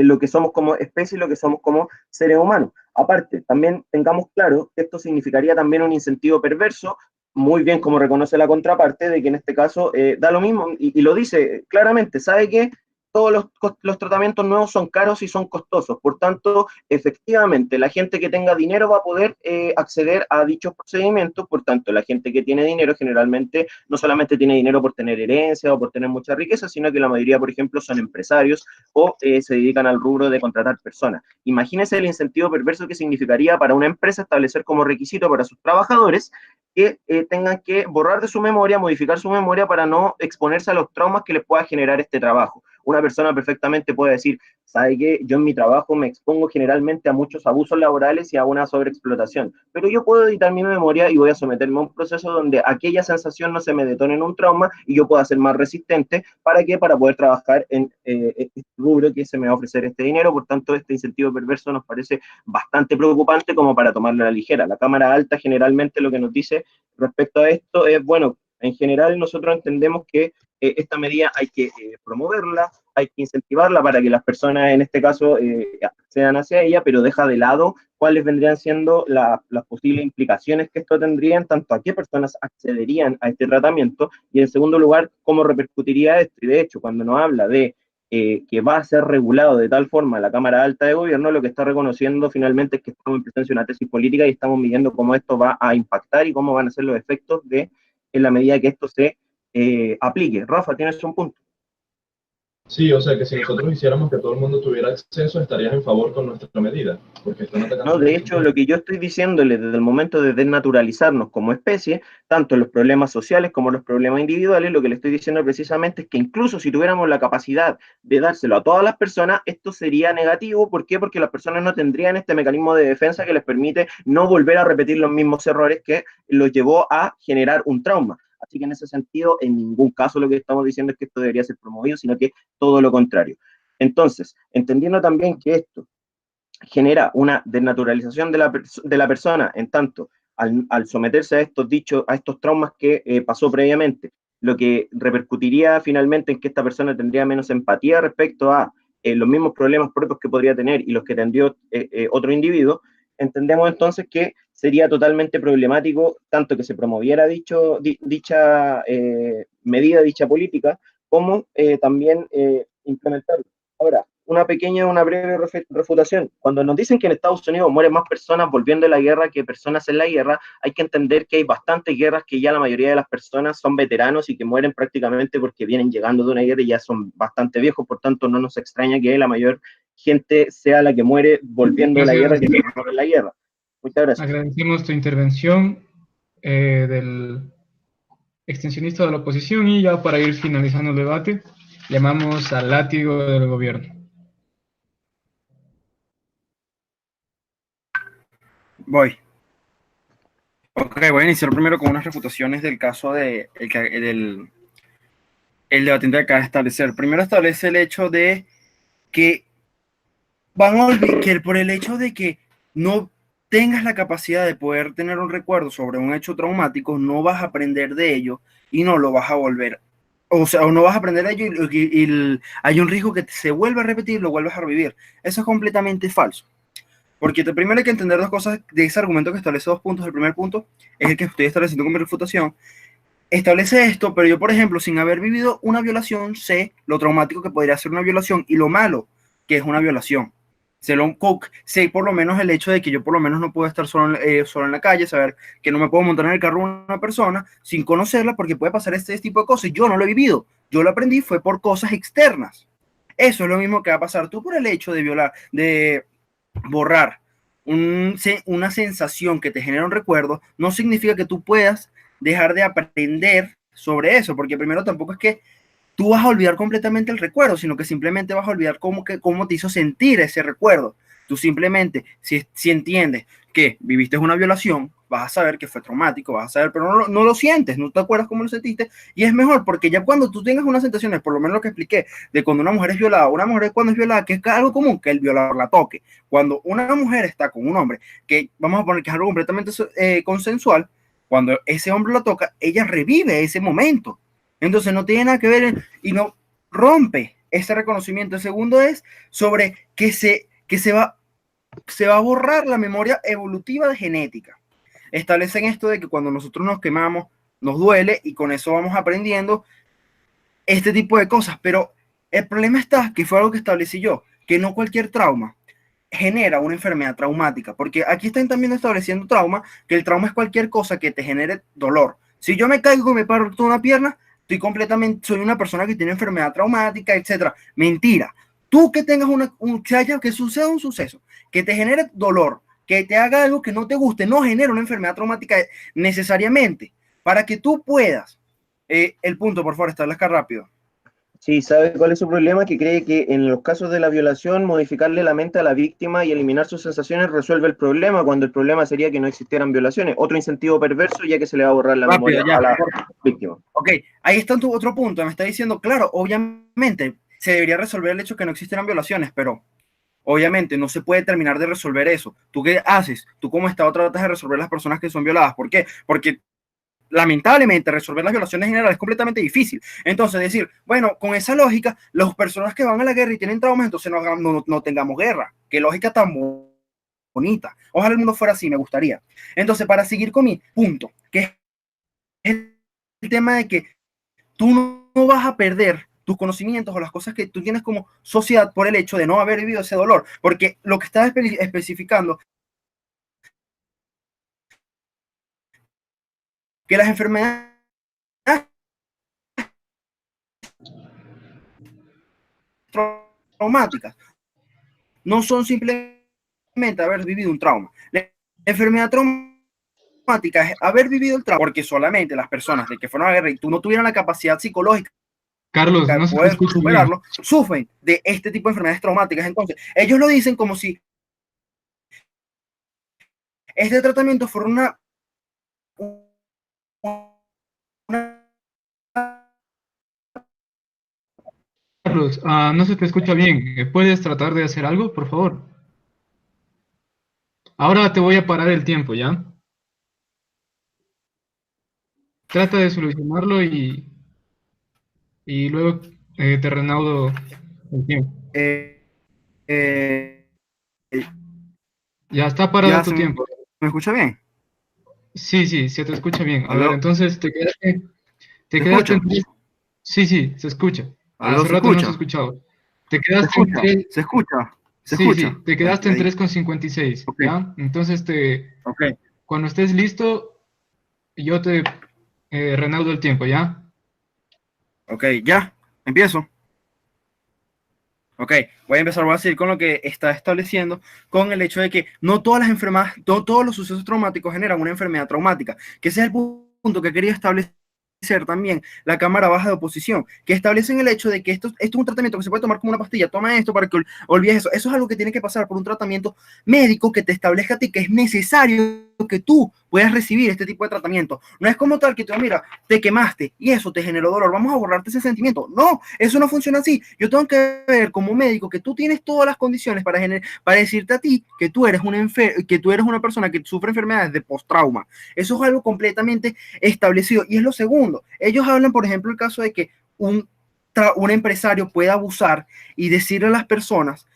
lo que somos como especie y lo que somos como seres humanos. Aparte, también tengamos claro que esto significaría también un incentivo perverso, muy bien como reconoce la contraparte, de que en este caso da lo mismo, y lo dice claramente, sabe que todos los tratamientos nuevos son caros y son costosos, por tanto, efectivamente, la gente que tenga dinero va a poder acceder a dichos procedimientos, por tanto, la gente que tiene dinero generalmente no solamente tiene dinero por tener herencia o por tener mucha riqueza, sino que la mayoría, por ejemplo, son empresarios o se dedican al rubro de contratar personas. Imagínense el incentivo perverso que significaría para una empresa establecer como requisito para sus trabajadores que tengan que borrar de su memoria, modificar su memoria para no exponerse a los traumas que les pueda generar este trabajo. Una persona perfectamente puede decir, ¿sabe qué? Yo en mi trabajo me expongo generalmente a muchos abusos laborales y a una sobreexplotación, pero yo puedo editar mi memoria y voy a someterme a un proceso donde aquella sensación no se me detone en un trauma y yo pueda ser más resistente. ¿Para qué? Para poder trabajar en este rubro que se me va a ofrecer este dinero. Por tanto, este incentivo perverso nos parece bastante preocupante como para tomarlo a la ligera. La Cámara Alta generalmente lo que nos dice respecto a esto es, bueno, en general nosotros entendemos que esta medida hay que promoverla, hay que incentivarla para que las personas en este caso accedan hacia ella, pero deja de lado cuáles vendrían siendo las posibles implicaciones que esto tendría, en tanto a qué personas accederían a este tratamiento, y en segundo lugar, cómo repercutiría esto. Y de hecho, cuando nos habla de que va a ser regulado de tal forma la Cámara Alta de Gobierno, lo que está reconociendo finalmente es que estamos en presencia de una tesis política y estamos midiendo cómo esto va a impactar y cómo van a ser los efectos en la medida que esto se aplique. Rafa, tienes un punto. Sí, o sea que si nosotros hiciéramos que todo el mundo tuviera acceso, estarías en favor con nuestra medida, porque están atacando No, los de hecho, lo consumidores. que yo estoy diciéndole desde el momento de desnaturalizarnos como especie, tanto en los problemas sociales como en los problemas individuales, lo que le estoy diciendo precisamente es que incluso si tuviéramos la capacidad de dárselo a todas las personas, esto sería negativo. ¿Por qué? Porque las personas no tendrían este mecanismo de defensa que les permite no volver a repetir los mismos errores que los llevó a generar un trauma. Así que en ese sentido, en ningún caso lo que estamos diciendo es que esto debería ser promovido, sino que todo lo contrario. Entonces, entendiendo también que esto genera una desnaturalización de la persona, en tanto al someterse a estos dichos, a estos traumas que pasó previamente, lo que repercutiría finalmente en que esta persona tendría menos empatía respecto a los mismos problemas propios que podría tener y los que tendría otro individuo. Entendemos entonces que sería totalmente problemático tanto que se promoviera dicha medida, dicha política, como también implementarla. Ahora, una breve refutación. Cuando nos dicen que en Estados Unidos mueren más personas volviendo de la guerra que personas en la guerra, hay que entender que hay bastantes guerras que ya la mayoría de las personas son veteranos y que mueren prácticamente porque vienen llegando de una guerra y ya son bastante viejos, por tanto no nos extraña que la mayor gente sea la que muere volviendo de la guerra Gracias. que muere en la guerra. Muchas gracias. Agradecemos tu intervención del extensionista de la oposición y ya para ir finalizando el debate, llamamos al látigo del gobierno. Voy. Ok, voy a iniciar primero con unas refutaciones del caso el debatiente acaba de establecer. Primero establece el hecho de que van a olvidar que por el hecho de que no tengas la capacidad de poder tener un recuerdo sobre un hecho traumático, no vas a aprender de ello y no lo vas a volver. O sea, o no vas a aprender de ello hay un riesgo que se vuelva a repetir, lo vuelvas a revivir. Eso es completamente falso. Porque primero hay que entender dos cosas de ese argumento que establece dos puntos. El primer punto es el que estoy estableciendo con mi refutación. Establece esto, pero yo, por ejemplo, sin haber vivido una violación, sé lo traumático que podría ser una violación y lo malo que es una violación. Sé por lo menos el hecho de que yo por lo menos no puedo estar solo en la calle, saber que no me puedo montar en el carro de una persona sin conocerla porque puede pasar este tipo de cosas. Yo no lo he vivido, yo lo aprendí fue por cosas externas. Eso es lo mismo que va a pasar tú por el hecho de violar, de borrar una sensación que te genera un recuerdo, no significa que tú puedas dejar de aprender sobre eso, porque primero tampoco es que tú vas a olvidar completamente el recuerdo, sino que simplemente vas a olvidar cómo te hizo sentir ese recuerdo. Tú simplemente, si entiendes que viviste una violación, vas a saber que fue traumático, vas a saber, pero no lo sientes, no te acuerdas cómo lo sentiste, y es mejor, porque ya cuando tú tengas unas sensaciones, por lo menos lo que expliqué, de cuando una mujer es violada, una mujer cuando es violada, que es algo común que el violador la toque. Cuando una mujer está con un hombre, que vamos a poner que es algo completamente consensual, cuando ese hombre la toca, ella revive ese momento. Entonces no tiene nada que ver y no rompe ese reconocimiento. El segundo es sobre que se va a borrar la memoria evolutiva de genética. Establecen esto de que cuando nosotros nos quemamos, nos duele y con eso vamos aprendiendo este tipo de cosas. Pero el problema está, que fue algo que establecí yo, que no cualquier trauma genera una enfermedad traumática, porque aquí están también estableciendo trauma, que el trauma es cualquier cosa que te genere dolor. Si yo me caigo y me parto una pierna, soy una persona que tiene enfermedad traumática, etcétera. Mentira. Tú que tengas que suceda un suceso, que te genere dolor, que te haga algo que no te guste, no genera una enfermedad traumática necesariamente. Para que tú puedas, el punto, por favor, establezca rápido. Sí, ¿sabe cuál es su problema? Que cree que en los casos de la violación, modificarle la mente a la víctima y eliminar sus sensaciones resuelve el problema, cuando el problema sería que no existieran violaciones. Otro incentivo perverso, ya que se le va a borrar la Rápido, memoria ya. a la víctima. Ok, ahí está tu otro punto. Me está diciendo, claro, obviamente se debería resolver el hecho que no existieran violaciones, pero obviamente no se puede terminar de resolver eso. ¿Tú qué haces? ¿Tú como Estado tratas de resolver las personas que son violadas? ¿Por qué? Porque lamentablemente resolver las violaciones en general es completamente difícil. Entonces decir, bueno, con esa lógica, las personas que van a la guerra y tienen traumas, entonces no tengamos guerra. Qué lógica tan bonita. Ojalá el mundo fuera así, me gustaría. Entonces, para seguir con mi punto, que es el tema de que tú no vas a perder tus conocimientos o las cosas que tú tienes como sociedad por el hecho de no haber vivido ese dolor, porque lo que estás especificando que las enfermedades traumáticas no son simplemente haber vivido un trauma. La enfermedad traumática es haber vivido el trauma porque solamente las personas de que fueron a la guerra y tú no tuvieron la capacidad psicológica Carlos, de no se te poder escucha bien. superarlo, sufren de este tipo de enfermedades traumáticas. Entonces, ellos lo dicen como si este tratamiento fuera una Carlos, no se te escucha bien. ¿Puedes tratar de hacer algo, por favor? Ahora te voy a parar el tiempo, ¿ya? Trata de solucionarlo y luego te renaudo el tiempo. eh, eh, Ya está parado ya tu se tiempo. me escucha bien. Sí, sí, se te escucha bien. A ver, ¿Aló? entonces te ¿Se quedaste escucha? en tres. Sí, sí, se escucha. ¿Aló? Hace ¿Se rato no se escucha? escuchaba. Te ¿Se quedaste en escucha? tres. ¿Se escucha? ¿Se Sí, escucha? sí, te Ya, quedaste ya en di. 3,56, Ok, ¿ya? Entonces ok, cuando estés listo, yo te renaudo el tiempo, ¿ya? ok, ya, empiezo. Ok, voy a seguir con lo que está estableciendo, con el hecho de que no todas las enfermedades, todos los sucesos traumáticos generan una enfermedad traumática, que ese es el punto que quería establecer también la Cámara Baja de Oposición, que establecen el hecho de que esto es un tratamiento que se puede tomar como una pastilla, toma esto para que olvides eso. Eso es algo que tiene que pasar por un tratamiento médico que te establezca a ti que es necesario que tú puedas recibir este tipo de tratamiento. No es como tal que tú, mira, te quemaste y eso te generó dolor, vamos a borrarte ese sentimiento. No, eso no funciona así. Yo tengo que ver como médico que tú tienes todas las condiciones para decirte a ti que tú eres una persona que sufre enfermedades de post-trauma. Eso es algo completamente establecido. Y es lo segundo. Ellos hablan, por ejemplo, el caso de que un empresario puede abusar y decirle a las personas,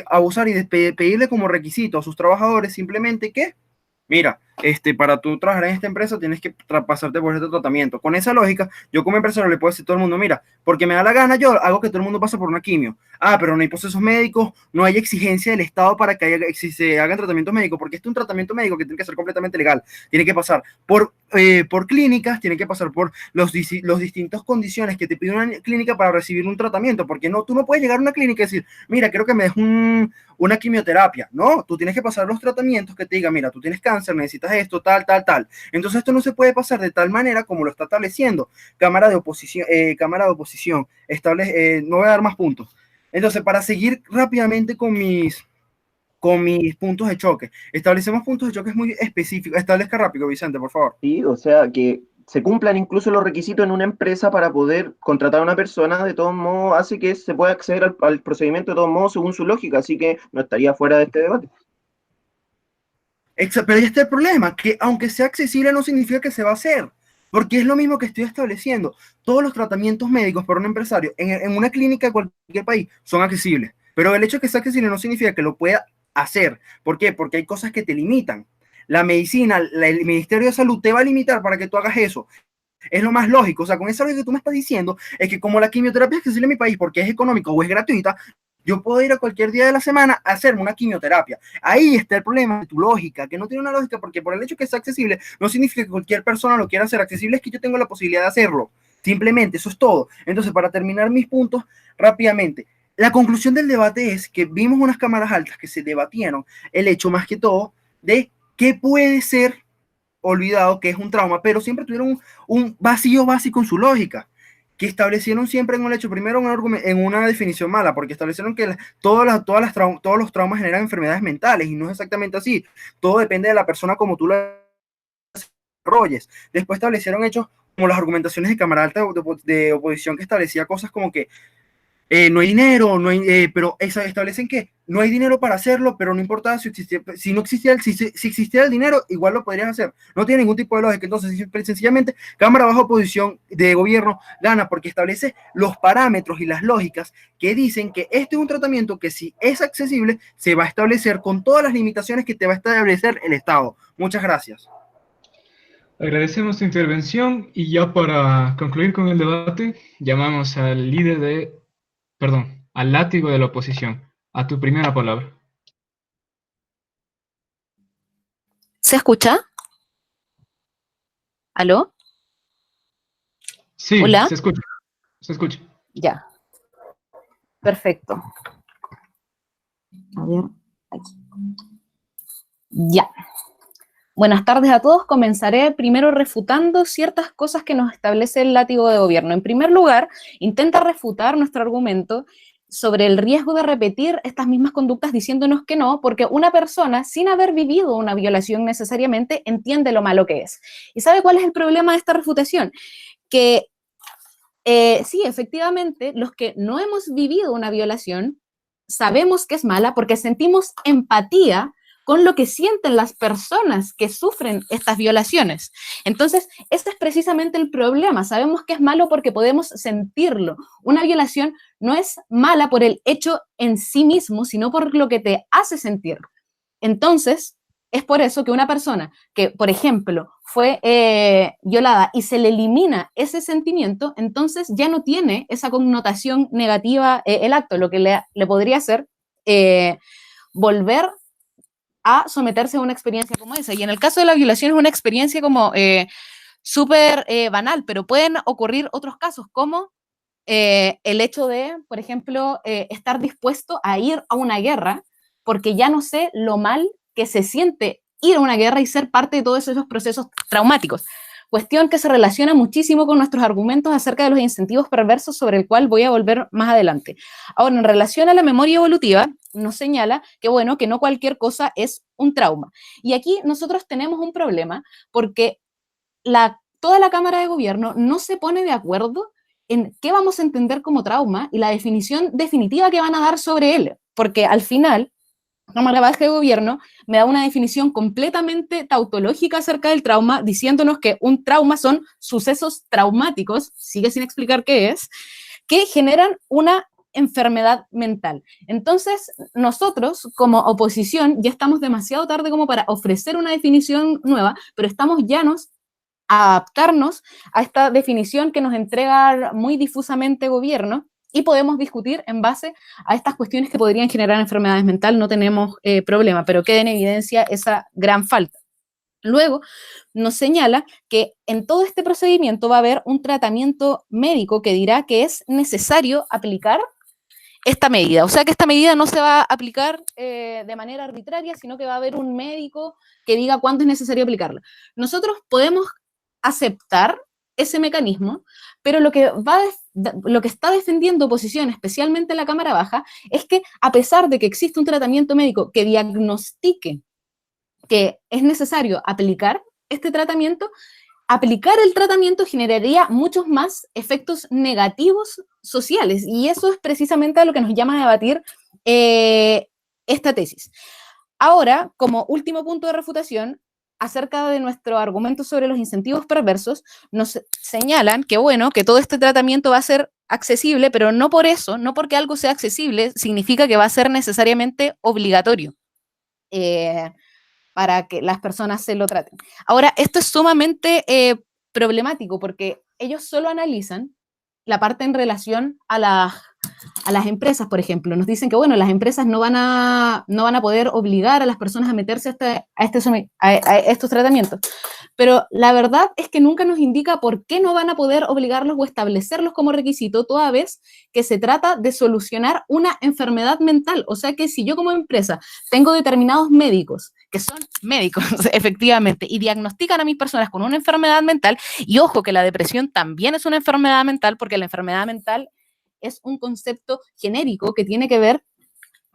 abusar y pedirle como requisito a sus trabajadores simplemente que mira, para tú trabajar en esta empresa tienes que pasarte por este tratamiento. Con esa lógica, yo como empresario le puedo decir a todo el mundo, mira, porque me da la gana, yo hago que todo el mundo pase por una quimio. Ah, pero no hay procesos médicos, no hay exigencia del Estado para que se hagan tratamientos médicos, porque este es un tratamiento médico que tiene que ser completamente legal. Tiene que pasar por clínicas, tiene que pasar por los distintas condiciones que te pide una clínica para recibir un tratamiento, porque no, tú no puedes llegar a una clínica y decir, mira, quiero que me des una quimioterapia. No, tú tienes que pasar los tratamientos que te digan, mira, tú tienes cáncer, necesitas esto, tal, tal, tal. Entonces esto no se puede pasar de tal manera como lo está estableciendo Cámara de Oposición, no voy a dar más puntos. Entonces, para seguir rápidamente con mis puntos de choque, establecemos puntos de choque muy específicos. Establezca rápido, Vicente, por favor. Sí, o sea, que se cumplan incluso los requisitos en una empresa para poder contratar a una persona, de todos modos, hace que se pueda acceder al procedimiento de todos modos según su lógica, así que no estaría fuera de este debate. Pero ahí está el problema, que aunque sea accesible no significa que se va a hacer, porque es lo mismo que estoy estableciendo. Todos los tratamientos médicos para un empresario en una clínica de cualquier país son accesibles, pero el hecho de que sea accesible no significa que lo pueda hacer. ¿Por qué? Porque hay cosas que te limitan. La medicina, el Ministerio de Salud te va a limitar para que tú hagas eso. Es lo más lógico. O sea, con eso que tú me estás diciendo es que como la quimioterapia es accesible en mi país porque es económico o es gratuita, yo puedo ir a cualquier día de la semana a hacerme una quimioterapia. Ahí está el problema de tu lógica, que no tiene una lógica porque por el hecho de que sea accesible no significa que cualquier persona lo quiera hacer. Accesible es que yo tengo la posibilidad de hacerlo. Simplemente, eso es todo. Entonces, para terminar mis puntos rápidamente, la conclusión del debate es que vimos unas cámaras altas que se debatieron el hecho más que todo de qué puede ser olvidado que es un trauma, pero siempre tuvieron un vacío básico en su lógica, que establecieron siempre en un hecho, primero en una definición mala, porque establecieron que todos los traumas generan enfermedades mentales, y no es exactamente así. Todo depende de la persona como tú lo desarrolles. Después establecieron hechos como las argumentaciones de Cámara Alta de Oposición, que establecía cosas como que no hay dinero, pero establecen que no hay dinero para hacerlo, pero no importa si existiera el dinero, igual lo podrías hacer. No tiene ningún tipo de lógica. Entonces, sencillamente, Cámara Baja Oposición de Gobierno gana porque establece los parámetros y las lógicas que dicen que este es un tratamiento que si es accesible, se va a establecer con todas las limitaciones que te va a establecer el Estado. Muchas gracias. Agradecemos tu intervención y ya para concluir con el debate, llamamos al al látigo de la oposición. A tu primera palabra. ¿Se escucha? ¿Aló? Sí, ¿Hola? se escucha, se escucha. Ya. Perfecto. A ver, aquí. Ya. Buenas tardes a todos. Comenzaré primero refutando ciertas cosas que nos establece el látigo de gobierno. En primer lugar, intenta refutar nuestro argumento sobre el riesgo de repetir estas mismas conductas diciéndonos que no, porque una persona sin haber vivido una violación necesariamente entiende lo malo que es. ¿Y sabe cuál es el problema de esta refutación? Que sí, efectivamente, los que no hemos vivido una violación sabemos que es mala porque sentimos empatía con lo que sienten las personas que sufren estas violaciones. Entonces, ese es precisamente el problema. Sabemos que es malo porque podemos sentirlo. Una violación no es mala por el hecho en sí mismo, sino por lo que te hace sentir. Entonces, es por eso que una persona que, por ejemplo, fue violada y se le elimina ese sentimiento, entonces ya no tiene esa connotación negativa el acto, lo que le podría hacer volver a someterse a una experiencia como esa. Y en el caso de la violación es una experiencia como súper banal, pero pueden ocurrir otros casos, como el hecho de, por ejemplo, estar dispuesto a ir a una guerra, porque ya no sé lo mal que se siente ir a una guerra y ser parte de todos esos procesos traumáticos. Cuestión que se relaciona muchísimo con nuestros argumentos acerca de los incentivos perversos, sobre el cual voy a volver más adelante. Ahora, en relación a la memoria evolutiva, nos señala que, bueno, que no cualquier cosa es un trauma. Y aquí nosotros tenemos un problema, porque toda la Cámara de Gobierno no se pone de acuerdo en qué vamos a entender como trauma y la definición definitiva que van a dar sobre él, porque al final la Cámara Baja de Gobierno me da una definición completamente tautológica acerca del trauma, diciéndonos que un trauma son sucesos traumáticos, sigue sin explicar qué es, que generan una enfermedad mental. Entonces, nosotros como oposición ya estamos demasiado tarde como para ofrecer una definición nueva, pero estamos llanos a adaptarnos a esta definición que nos entrega muy difusamente gobierno, y podemos discutir en base a estas cuestiones que podrían generar enfermedades mentales, no tenemos problema, pero queda en evidencia esa gran falta. Luego, nos señala que en todo este procedimiento va a haber un tratamiento médico que dirá que es necesario aplicar esta medida. O sea que esta medida no se va a aplicar de manera arbitraria, sino que va a haber un médico que diga cuándo es necesario aplicarla. Nosotros podemos aceptar ese mecanismo, pero lo que está defendiendo oposición, especialmente la Cámara Baja, es que a pesar de que existe un tratamiento médico que diagnostique que es necesario aplicar este tratamiento, aplicar el tratamiento generaría muchos más efectos negativos sociales, y eso es precisamente a lo que nos llama a debatir esta tesis. Ahora, como último punto de refutación, acerca de nuestro argumento sobre los incentivos perversos, nos señalan que, bueno, que todo este tratamiento va a ser accesible, pero no por eso, no porque algo sea accesible, significa que va a ser necesariamente obligatorio para que las personas se lo traten. Ahora, esto es sumamente problemático, porque ellos solo analizan la parte en relación a las empresas, por ejemplo. Nos dicen que, bueno, las empresas no van a poder obligar a las personas a meterse a estos tratamientos. Pero la verdad es que nunca nos indica por qué no van a poder obligarlos o establecerlos como requisito, toda vez que se trata de solucionar una enfermedad mental. O sea que si yo como empresa tengo determinados médicos, que son médicos efectivamente, y diagnostican a mis personas con una enfermedad mental, y ojo que la depresión también es una enfermedad mental, porque la enfermedad mental es un concepto genérico que tiene que ver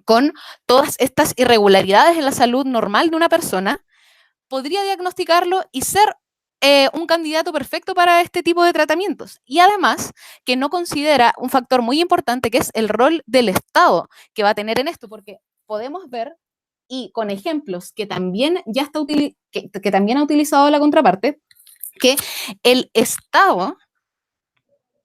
con todas estas irregularidades en la salud normal de una persona, podría diagnosticarlo y ser un candidato perfecto para este tipo de tratamientos. Y además, que no considera un factor muy importante, que es el rol del Estado que va a tener en esto, porque podemos ver, y con ejemplos que también que también ha utilizado la contraparte, que el Estado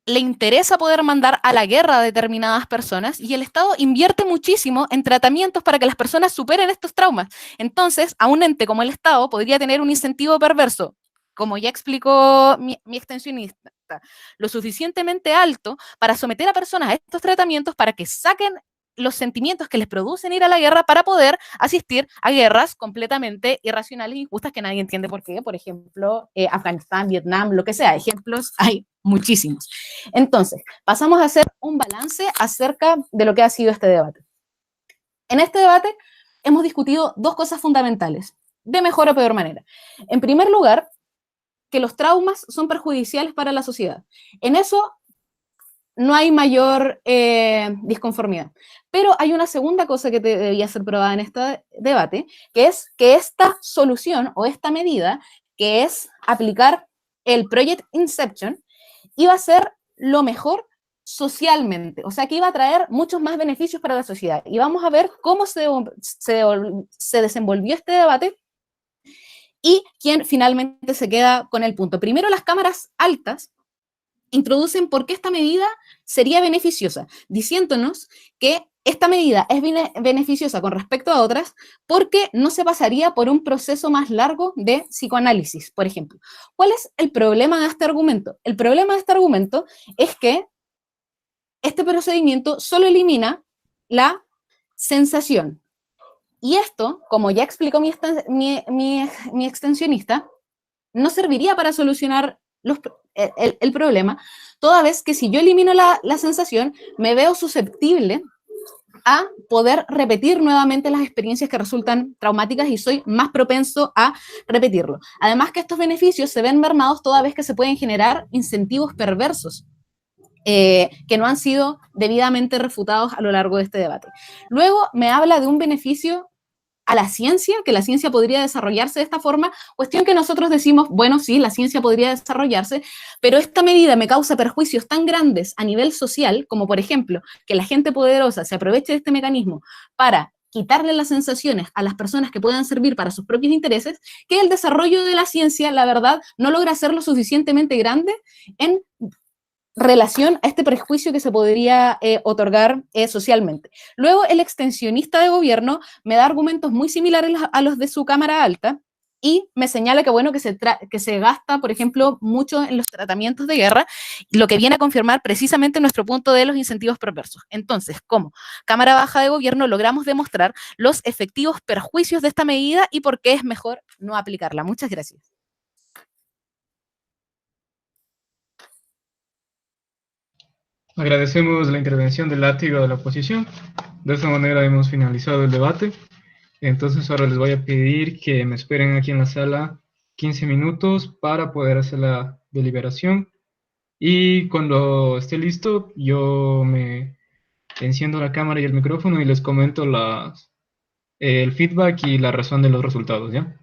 le interesa poder mandar a la guerra a determinadas personas, y el Estado invierte muchísimo en tratamientos para que las personas superen estos traumas. Entonces, a un ente como el Estado podría tener un incentivo perverso, como ya explicó mi extensionista, lo suficientemente alto para someter a personas a estos tratamientos para que saquen los sentimientos que les producen ir a la guerra para poder asistir a guerras completamente irracionales e injustas que nadie entiende por qué. Por ejemplo, Afganistán, Vietnam, lo que sea. Ejemplos hay muchísimos. Entonces, pasamos a hacer un balance acerca de lo que ha sido este debate. En este debate hemos discutido dos cosas fundamentales, de mejor o peor manera. En primer lugar, que los traumas son perjudiciales para la sociedad. En eso no hay mayor disconformidad. Pero hay una segunda cosa que debía ser probada en este debate, que es que esta solución o esta medida, que es aplicar el Project Inception, iba a ser lo mejor socialmente, o sea que iba a traer muchos más beneficios para la sociedad. Y vamos a ver cómo se desenvolvió este debate y quién finalmente se queda con el punto. Primero, las cámaras altas introducen por qué esta medida sería beneficiosa, diciéndonos que esta medida es beneficiosa con respecto a otras porque no se pasaría por un proceso más largo de psicoanálisis, por ejemplo. ¿Cuál es el problema de este argumento? El problema de este argumento es que este procedimiento solo elimina la sensación. Y esto, como ya explicó mi extensionista, no serviría para solucionar el problema, toda vez que si yo elimino la sensación, me veo susceptible a poder repetir nuevamente las experiencias que resultan traumáticas y soy más propenso a repetirlo. Además que estos beneficios se ven mermados toda vez que se pueden generar incentivos perversos que no han sido debidamente refutados a lo largo de este debate. Luego me habla de un beneficio a la ciencia, que la ciencia podría desarrollarse de esta forma, cuestión que nosotros decimos, bueno, sí, la ciencia podría desarrollarse, pero esta medida me causa perjuicios tan grandes a nivel social, como por ejemplo, que la gente poderosa se aproveche de este mecanismo para quitarle las sensaciones a las personas que puedan servir para sus propios intereses, que el desarrollo de la ciencia, la verdad, no logra ser lo suficientemente grande en relación a este prejuicio que se podría otorgar socialmente. Luego, el extensionista de gobierno me da argumentos muy similares a los de su cámara alta y me señala que, bueno, que se gasta, por ejemplo, mucho en los tratamientos de guerra, lo que viene a confirmar precisamente nuestro punto de los incentivos perversos. Entonces, como cámara baja de gobierno, logramos demostrar los efectivos perjuicios de esta medida y por qué es mejor no aplicarla. Muchas gracias. Agradecemos la intervención del látigo de la oposición. De esta manera hemos finalizado el debate. Entonces ahora les voy a pedir que me esperen aquí en la sala 15 minutos para poder hacer la deliberación. Y cuando esté listo, yo me enciendo la cámara y el micrófono y les comento el feedback y la razón de los resultados, ¿ya?